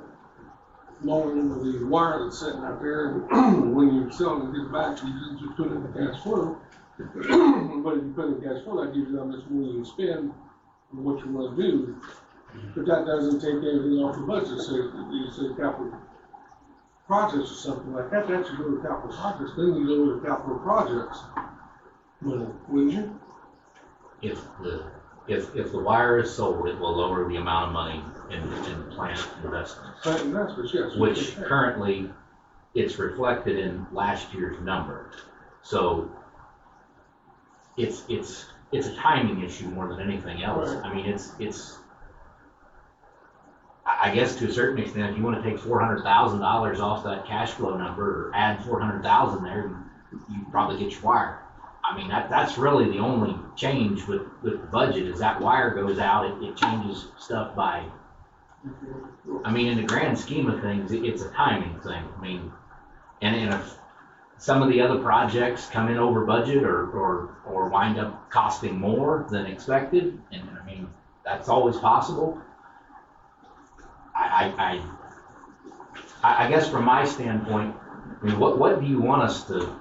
mowing into the wire that's sitting out there, and when you're selling it back, you just put it in the cash flow. But if you put it in cash flow, that gives you how much money you spend and what you want to do. But that doesn't take anything off the budget, so you say capital projects or something like that, that should go to capital projects, then you go to capital projects. Wouldn't you? If the wire is sold, it will lower the amount of money in plant investments, Plant investments, yes. which currently it's reflected in last year's number. So it's a timing issue more than anything else. Right. I mean, I guess to a certain extent, if you want to take $400,000 off that cash flow number or add 400,000 there, you probably get your wire. I mean, that's really the only change with the budget is that wire goes out, it changes stuff by, I mean, in the grand scheme of things, it's a timing thing. I mean, and if some of the other projects come in over budget or wind up costing more than expected, and I mean, that's always possible. I guess from my standpoint, I mean, what do you want us to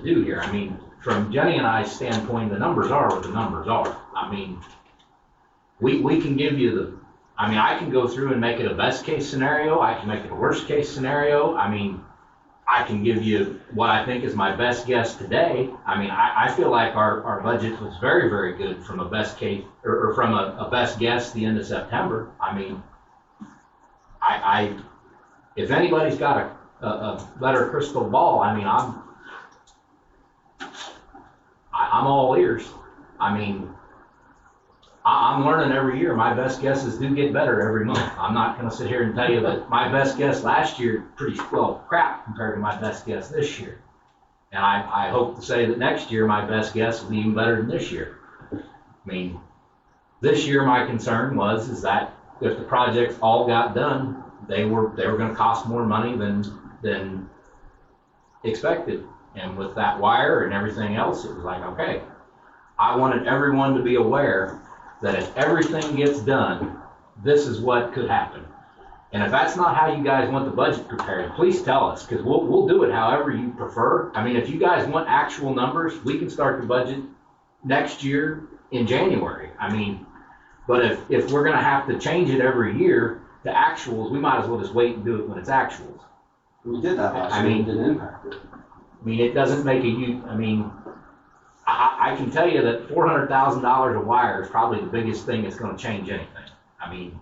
do here? I mean, from Jenny and I's standpoint, the numbers are what the numbers are. I mean, we can give you I can go through and make it a best case scenario. I can make it a worst case scenario. I mean, I can give you what I think is my best guess today. I mean, I feel like our budget was very, very good from a best case or from a best guess the end of September. I mean, if anybody's got a better crystal ball, I mean, I'm all ears. I mean, I'm learning every year. My best guesses do get better every month. I'm not going to sit here and tell you that my best guess last year pretty well crap compared to my best guess this year. And I hope to say that next year my best guess will be even better than this year. I mean, this year my concern is that if the projects all got done, they were going to cost more money than expected. And with that wire and everything else, it was like, okay, I wanted everyone to be aware that if everything gets done, this is what could happen. And if that's not how you guys want the budget prepared, please tell us, because we'll do it however you prefer. I mean, if you guys want actual numbers, we can start the budget next year in January. I mean, but if we're going to have to change it every year to actuals, we might as well just wait and do it when it's actuals. We did that last year, it didn't impact it. I mean, it doesn't make a huge, I mean, I can tell you that $400,000 of wire is probably the biggest thing that's going to change anything. I mean,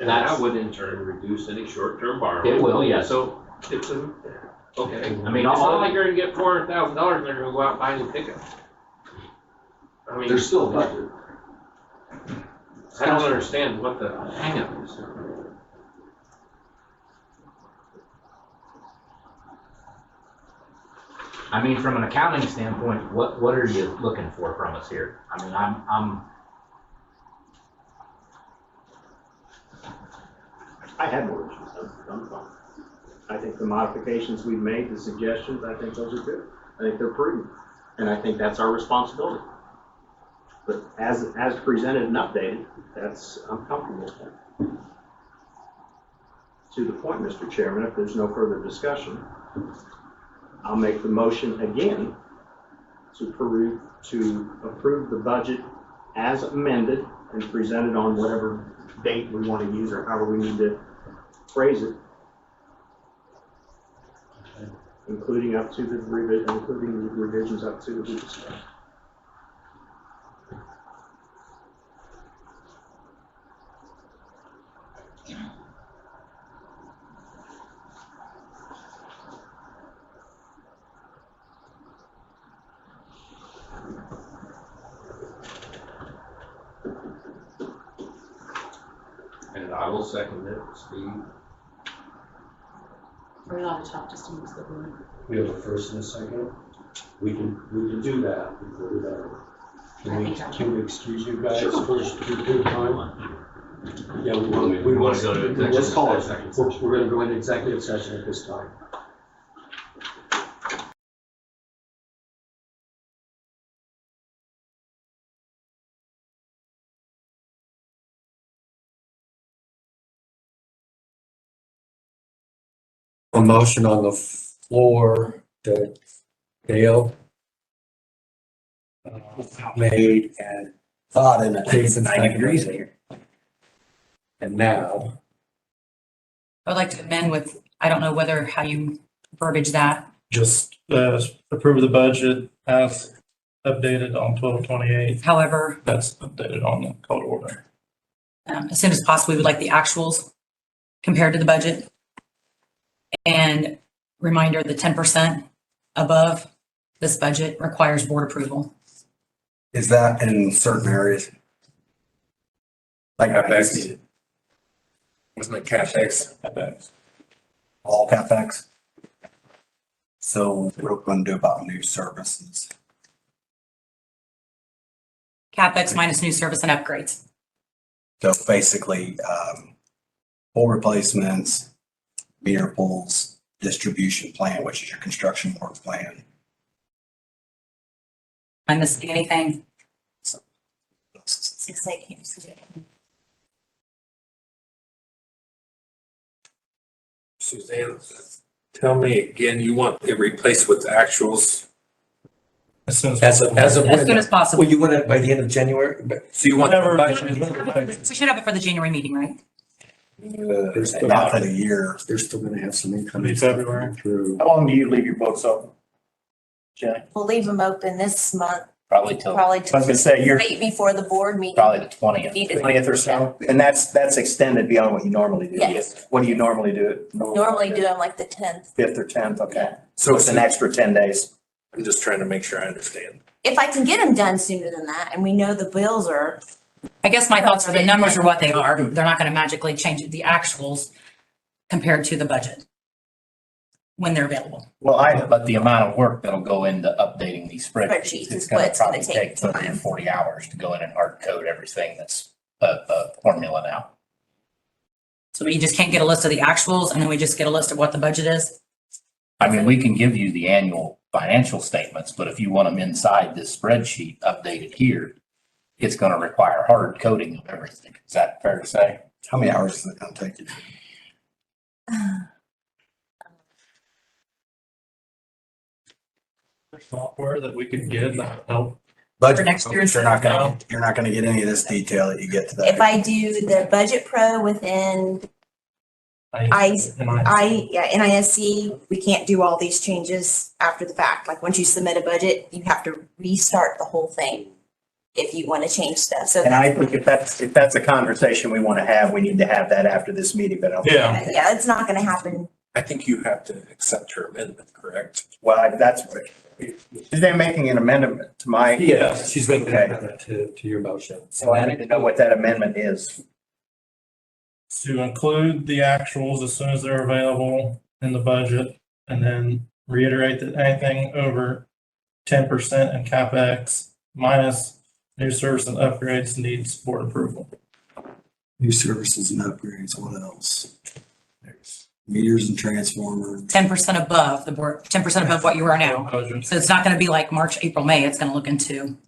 And that would in turn reduce any short-term borrowing. It will, yes. So it's okay. I mean, It's not like you're gonna get $400,000 and they're gonna go out and buy a new pickup. I mean, There's still a budget. I don't understand what the hang-up is. I mean, from an accounting standpoint, what are you looking for from us here? I mean, I had more issues, I'm fine. I think the modifications we've made, the suggestions, I think those are good. I think they're prudent, and I think that's our responsibility. But as presented and updated, I'm comfortable with that. to the point, Mr. Chairman, if there's no further discussion, I'll make the motion again to approve the budget as amended and presented on whatever date we want to use or however we need to phrase it. Including the revisions up to the discussion. And I will second it, Steve. Are we allowed to talk just to use the word? We have a first and a second. We can do that before we go. Can we excuse you guys first to good time? Yeah, we want to go to executive let's call it. session. We're gonna go into executive session at this time. A motion on the floor that Dale made and Thought in it. Jason seconded. And now, I would like to amend with, I don't know how you verbiage that. Just approve the budget as updated on 12/28. However, That's updated on the code order. as soon as possible, we would like the actuals compared to the budget. And reminder, the 10% above this budget requires board approval. Is that in certain areas? Like CapEx. Wasn't it CapEx? CapEx. all CapEx? So what are we going to do about new services? CapEx minus new service and upgrades. So basically, pole replacements, meter poles, distribution plan, which is your construction work plan. Am I missing anything? It's like, Suzanne, tell me again, you want it replaced with actuals? As soon As of As soon when? as possible. Well, you want it by the end of January? So you want. We should have it for the January meeting, right? Not for the year. They're still gonna have some income. Maybe February. Through. How long do you leave your books open? Jenny? We'll leave them open this month, Probably till, probably I was gonna till say, you're right before the board meeting. probably the 20th. Need to- 20th or so, and that's extended beyond what you normally do. Yes. What do you normally do? Normally do them like the 10th. 5th or 10th, okay. So So it's an extra 10 days. I'm just trying to make sure I understand. If I can get them done sooner than that, and we know the bills are, I guess my thoughts are the numbers are what they are. They're not going to magically change the actuals compared to the budget when they're available. Well, But the amount of work that'll go into updating these Spreadsheets spreadsheets, is it's gonna what's gonna probably take take 30 or time. 40 hours to go in and hard code everything that's a formula now. So we just can't get a list of the actuals and then we just get a list of what the budget is. I mean, we can give you the annual financial statements, but if you want them inside this spreadsheet updated here, it's gonna require hard coding of everything. Is that fair to say? How many hours is it going to take you? Software that we could get that help. Budget, For next year's- you're not going to get any of this detail that you get today. if I do the Budget Pro within NISC, we can't do all these changes after the fact. Like, once you submit a budget, you have to restart the whole thing if you want to change stuff. So, and I think if that's a conversation we want to have, we need to have that after this meeting, but Yeah. yeah, it's not going to happen. I think you have to accept her amendment, correct? well, that's, is they making an amendment to my? Yeah, she's making Okay. an amendment to your motion. So I need to know what that amendment is. To include the actuals as soon as they're available in the budget, and then reiterate that anything over 10% in CapEx minus new service and upgrades needs board approval. New services and upgrades, what else? There's meters and transformers. 10% above the board, 10% above what you are now. Budget. So it's not going to be like March, April, May. It's going to look into.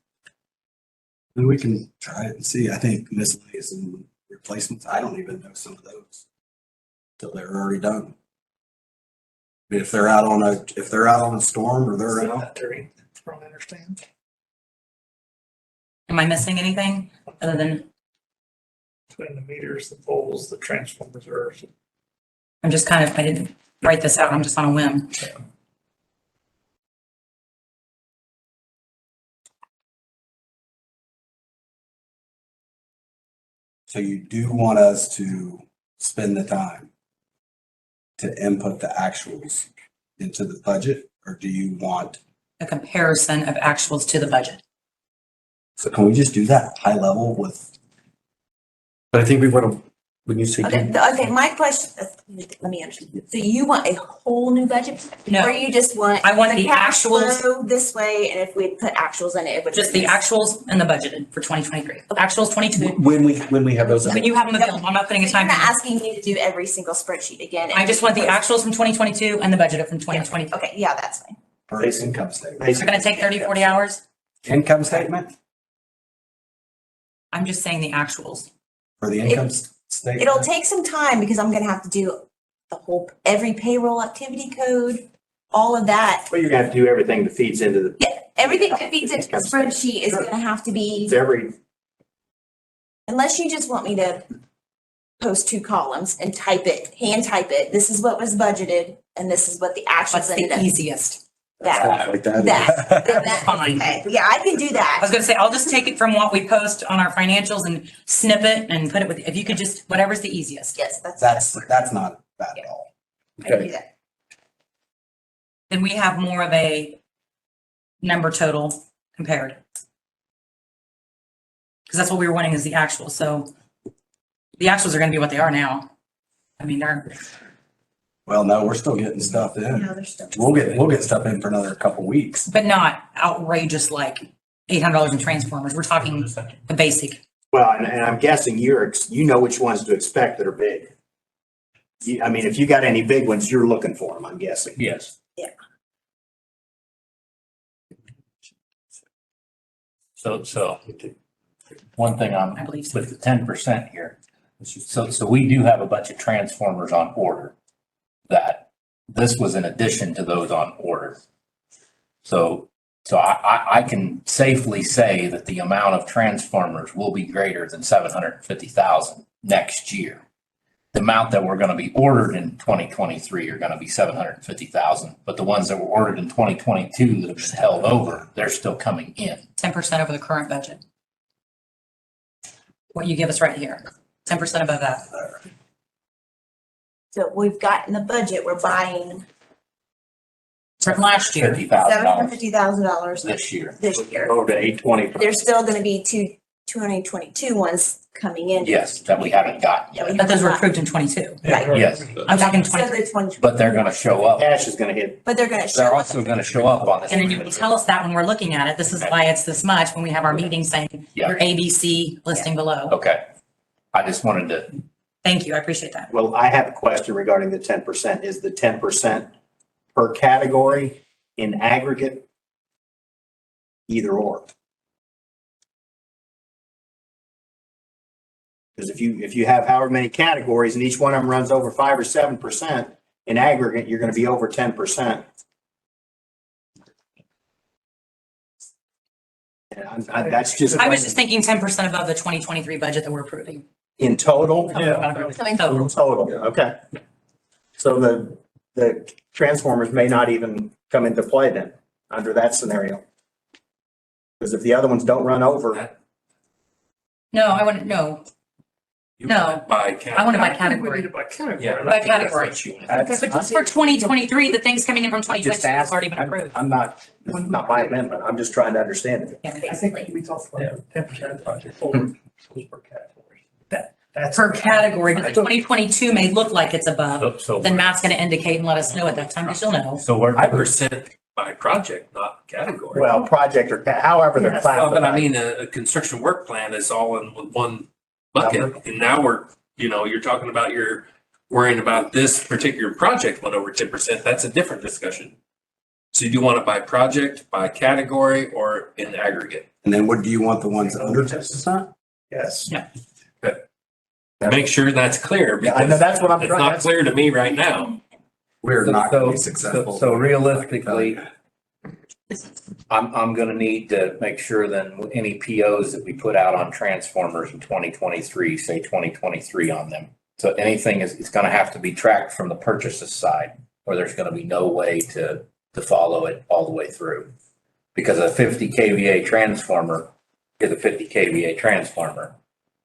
And we can try it and see. I think miscellaneous and replacements, I don't even know some of those. till they're already done. If they're out on a storm or they're out. From what I understand. Am I missing anything other than, Between the meters, the poles, the transformers are. I didn't write this out, I'm just on a whim. So you do want us to spend the time to input the actuals into the budget, or do you want? A comparison of actuals to the budget. So can we just do that high level with? But I think we want to, when you say. Okay, my question, let me understand. So you want a whole new budget? No. Or you just want? I want the cash actuals. flow this way, and if we put actuals in it, it would. Just the actuals and the budgeted for 2023. Actuals 22. When we have those. When you have them available, I'm not putting a I'm time. not asking you to do every single spreadsheet again. I just want the actuals from 2022 and the budgeted from 2023. Okay, yeah, that's fine. For his income statement. It's gonna take 30, 40 hours. Income statement I'm just saying the actuals. for the income statement. It'll take some time because I'm gonna have to do every payroll activity code, all of that. Well, you're gonna have to do everything that feeds into the, Yeah, everything that feeds into the spreadsheet is gonna have to be, unless you just want me to post 2 columns and hand type it. This is what was budgeted and this is what the What's actuals ended the up. easiest? That, Like that. that, Fine. okay. Yeah, I can do I that. was gonna say, I'll just take it from what we post on our financials and snip it and put it with, if you could just, whatever's the easiest. Yes, That's not bad at all. I can do that. Then we have more of a number total compared. Because that's what we were wanting is the actual, so the actuals are gonna be what they are now. I mean, they're, Well, no, we're still getting stuff in. No, there's still. We'll get stuff in for another couple weeks. but not outrageous like $800 in transformers. We're talking the basic. well, and I'm guessing you know which ones to expect that are big. I mean, if you got any big ones, you're looking for them, I'm guessing. Yes. Yeah. So one thing I believe so. with the 10% here. So we do have a bunch of transformers on order that this was in addition to those on order. So I can safely say that the amount of transformers will be greater than 750,000 next year. The amount that we're going to be ordered in 2023 are going to be 750,000, but the ones that were ordered in 2022 that have been held over, they're still coming in. 10% over the current budget. What you give us right here, 10% above that. So we've got in the budget, we're buying From last year. $50,000 $750,000 this year. this year. Over to 820. There's still gonna be 2022 ones coming in. Yes, that we haven't gotten Yeah, yet. we But those were haven't approved in 22. Right. Yes, I'm talking So 23. the 20, but they're going to show up. Cash is gonna hit. but they're gonna They're show up. also going to show up on this. And then you can tell us that when we're looking at it, this is why it's this much, when we have our meeting saying Yeah. your ABC listing below. Okay. I just wanted to, Thank you, I appreciate that. Well, I have a question regarding the 10%. Is the 10% per category in aggregate? Either or? Because if you have however many categories and each one of them runs over 5 or 7%, in aggregate, you're going to be over 10%. And that's just. I was just thinking 10% above the 2023 budget that we're approving. In total? Total. Okay. So the transformers may not even come into play then, under that scenario. Because if the other ones don't run over, No, I wouldn't, no. No, I want to buy category. By category. yeah. By category. that's- But just for 2023, the things coming in from 2022 have already been approved. I'm not, this is not my amendment, I'm just trying to understand it. Yeah, I think we talked about 10% budget for per category. That's Per category, but the 2022 may look like it's above, So then Matt's going to indicate and let us know at that time, because you'll know. So we're, percent by project, not category. Well, project or, however they're Well, but I classified. mean, a construction work plan is all in with one bucket. And now you're talking about you're worrying about this particular project went over 10%. That's a different discussion. So you do want it by project, by category, or in aggregate? And then what do you want the ones under 10%? Yes. Yeah. Okay. Make sure that's clear. Yeah, I know, that's what I'm It's trying- not clear to me right now. We're not gonna be successful. So realistically, I'm gonna need to make sure then any POs that we put out on transformers in 2023, say 2023 on them. So anything it's gonna have to be tracked from the purchases side, or there's gonna be no way to follow it all the way through. Because a 50 kVA transformer is a 50 kVA transformer,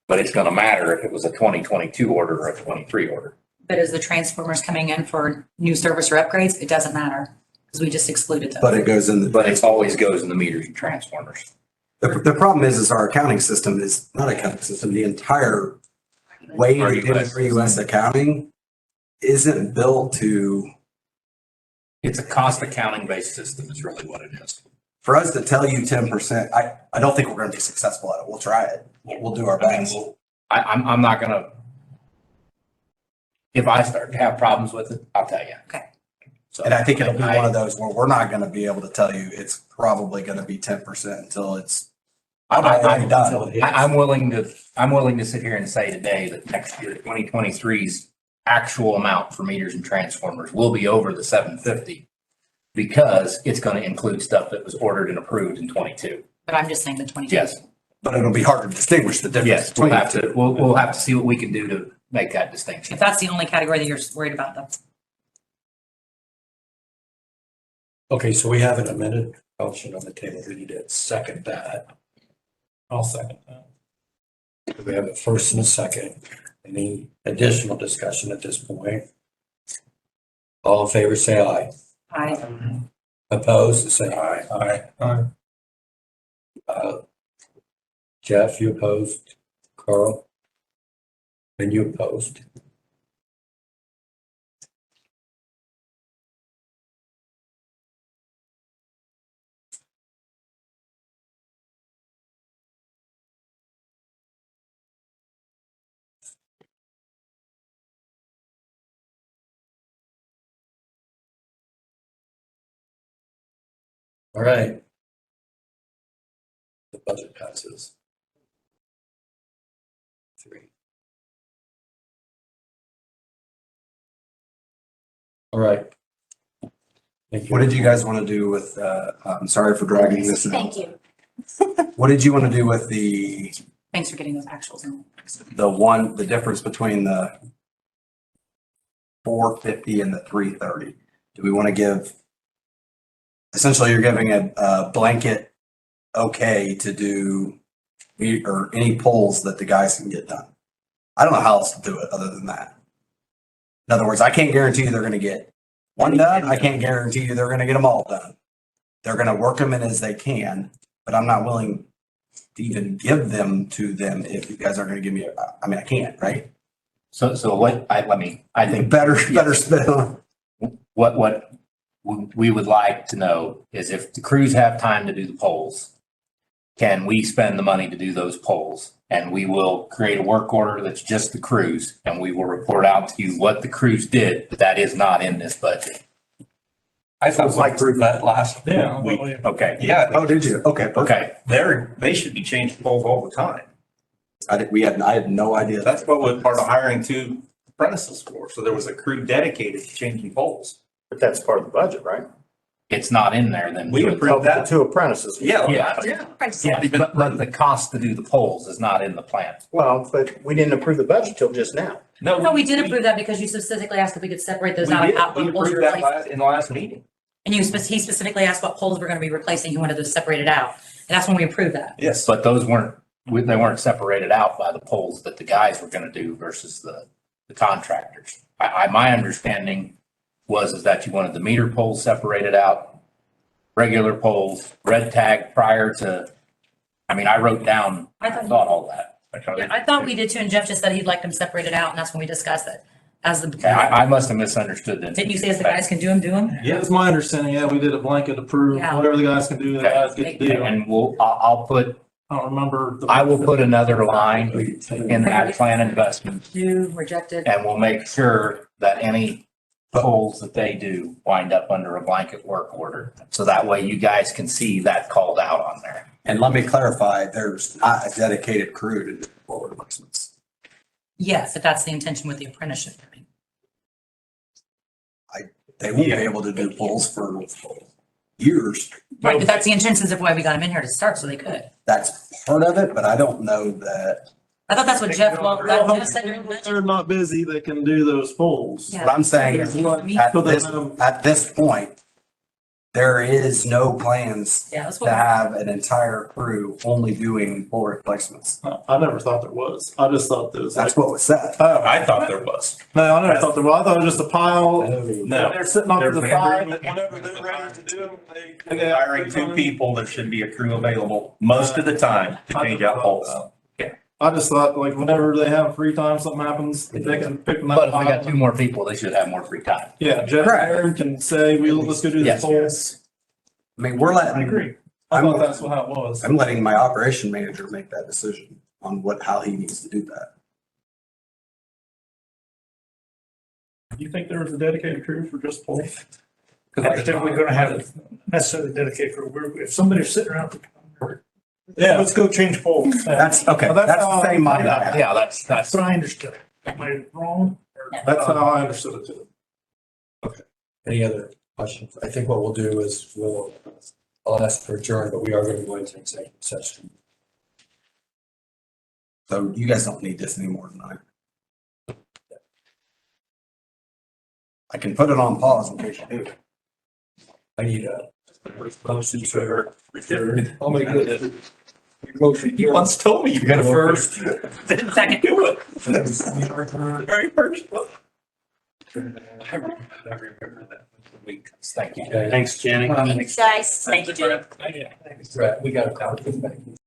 but it's gonna matter if it was a 2022 order or a 23 order. But as the transformers coming in for new service or upgrades, it doesn't matter, because we just excluded them. But it goes in the. But it always goes in the meters and transformers. The problem is our accounting system is not accounting system, the entire way we do US accounting isn't built to. It's a cost accounting based system is really what it is. For us to tell you 10%, I don't think we're gonna be successful at it. We'll try it. We'll do our best. I'm not gonna, if I start to have problems with it, I'll tell you. Okay. So, And I think it'll be one of those where we're not gonna be able to tell you it's probably gonna be 10% until it's. already done. I'm willing to sit here and say today that next year, 2023's actual amount for meters and transformers will be over the 750 because it's going to include stuff that was ordered and approved in 22. But I'm just saying the 22. Yes. But it'll be hard to distinguish the difference. Yes, we'll have to see what we can do to make that distinction. If that's the only category that you're worried about, though. Okay, so we have an amended motion on the table. We need to second that. I'll second that. We have a first and a second. Any additional discussion at this point? All in favor, say aye. Aye. Opposed, say aye. Aye. Jeff, you opposed? Carl? And you opposed? All right. The budget passes. 3. All right. Thank you. What did you guys want to do with, I'm sorry for dragging this out. Thank you. What did you want to do with the Thanks for getting those actuals in. the difference between the 450 and the 330? Do we want to give, essentially you're giving a blanket okay to do or any polls that the guys can get done. I don't know how else to do it other than that. In other words, I can't guarantee you they're going to get one done. I can't guarantee you they're going to get them all done. They're going to work them in as they can, but I'm not willing to even give them to them if you guys aren't going to give me I can't, right? So what, I think Better spit on. what we would like to know is if the crews have time to do the polls, can we spend the money to do those polls? And we will create a work order that's just the crews, and we will report out to you what the crews did, but that is not in this budget. I thought I approved that last. Okay. Yeah. Oh, did you? Okay. Okay. They should be changing polls all the time. I had no idea. That's what was part of hiring 2 apprentices for. So there was a crew dedicated to changing polls. But that's part of the budget, right? It's not in there, then. We approved that. 2 apprentices. Yeah. Yeah, but the cost to do the polls is not in the plan. Well, but we didn't approve the budget till just now. No, we did approve that because you specifically asked if we could separate those We out. did. Of We what poles approved were that replacing. in the last meeting. And he specifically asked what poles we're going to be replacing. He wanted those separated out. And that's when we approved that. Yes. But those they weren't separated out by the polls that the guys were gonna do versus the contractors. My understanding is that you wanted the meter poles separated out, regular poles, red tag prior to, I wrote down, I thought all that. Yeah, I thought we did too, and Jeff just said he'd like them separated out, and that's when we discussed it. As Okay, I must have misunderstood then. Didn't you say as the guys can do them? Yeah, it's my understanding. Yeah, we did a blanket approve, Yeah. whatever the guys can do, the guys get to do. And I'll put, I don't remember. I will put another line in that plan investment, Do, rejected. and we'll make sure that any polls that they do wind up under a blanket work order. So that way you guys can see that called out on there. And let me clarify, there's not a dedicated crew to do pole replacements. Yes, if that's the intention with the apprenticeship. They won't be able to do polls for years. Right, but that's the intentions of why we got them in here to start, so they could. That's part of it, but I don't know that. I thought that's what Jeff, well, that Jeff said during the budget. They're not busy, they can do those polls. Yeah. What I'm saying is, at this point, there is no plans Yeah, that's to what. have an entire crew only doing pole replacements. I never thought there was. I just thought there was. That's what was said. Oh, I thought there was. no, I never thought there was. I thought it was just a pile. No. They're sitting off to the They're side, very- and whenever they're ready to do them, they. They're hiring 2 people, there should be a crew available most of the time to change out poles. I just thought, like, whenever they have free time, something happens, they can pick them up. But if we got 2 more people, they should have more free time. Yeah, Jeff and Aaron can say, let's go do the Yes. polls. I mean, we're letting. I agree. I thought that's how it was. I'm letting my operation manager make that decision on how he needs to do that. You think there was a dedicated crew for just polls? I don't think we're gonna have necessarily dedicated for, if somebody's sitting around. Yeah. Let's go change polls. That's, okay, Well, that's how the same mind I I- have. Yeah, that's, That's what I understood. Am I wrong? That's how I understood it too. Any other questions? I think what we'll do is I'll ask for adjourn, but we are going to go into executive session. So you guys don't need this anymore tonight. I can put it on pause in case you do. I need a motion to adjourn. I'll make it. Motion. You once told me you got a first. Second. Do it. Very first. I remember that. Thank you. Okay. Thanks, Jenny. Thanks, guys. Thank you, Jenny. Right, we got a copy.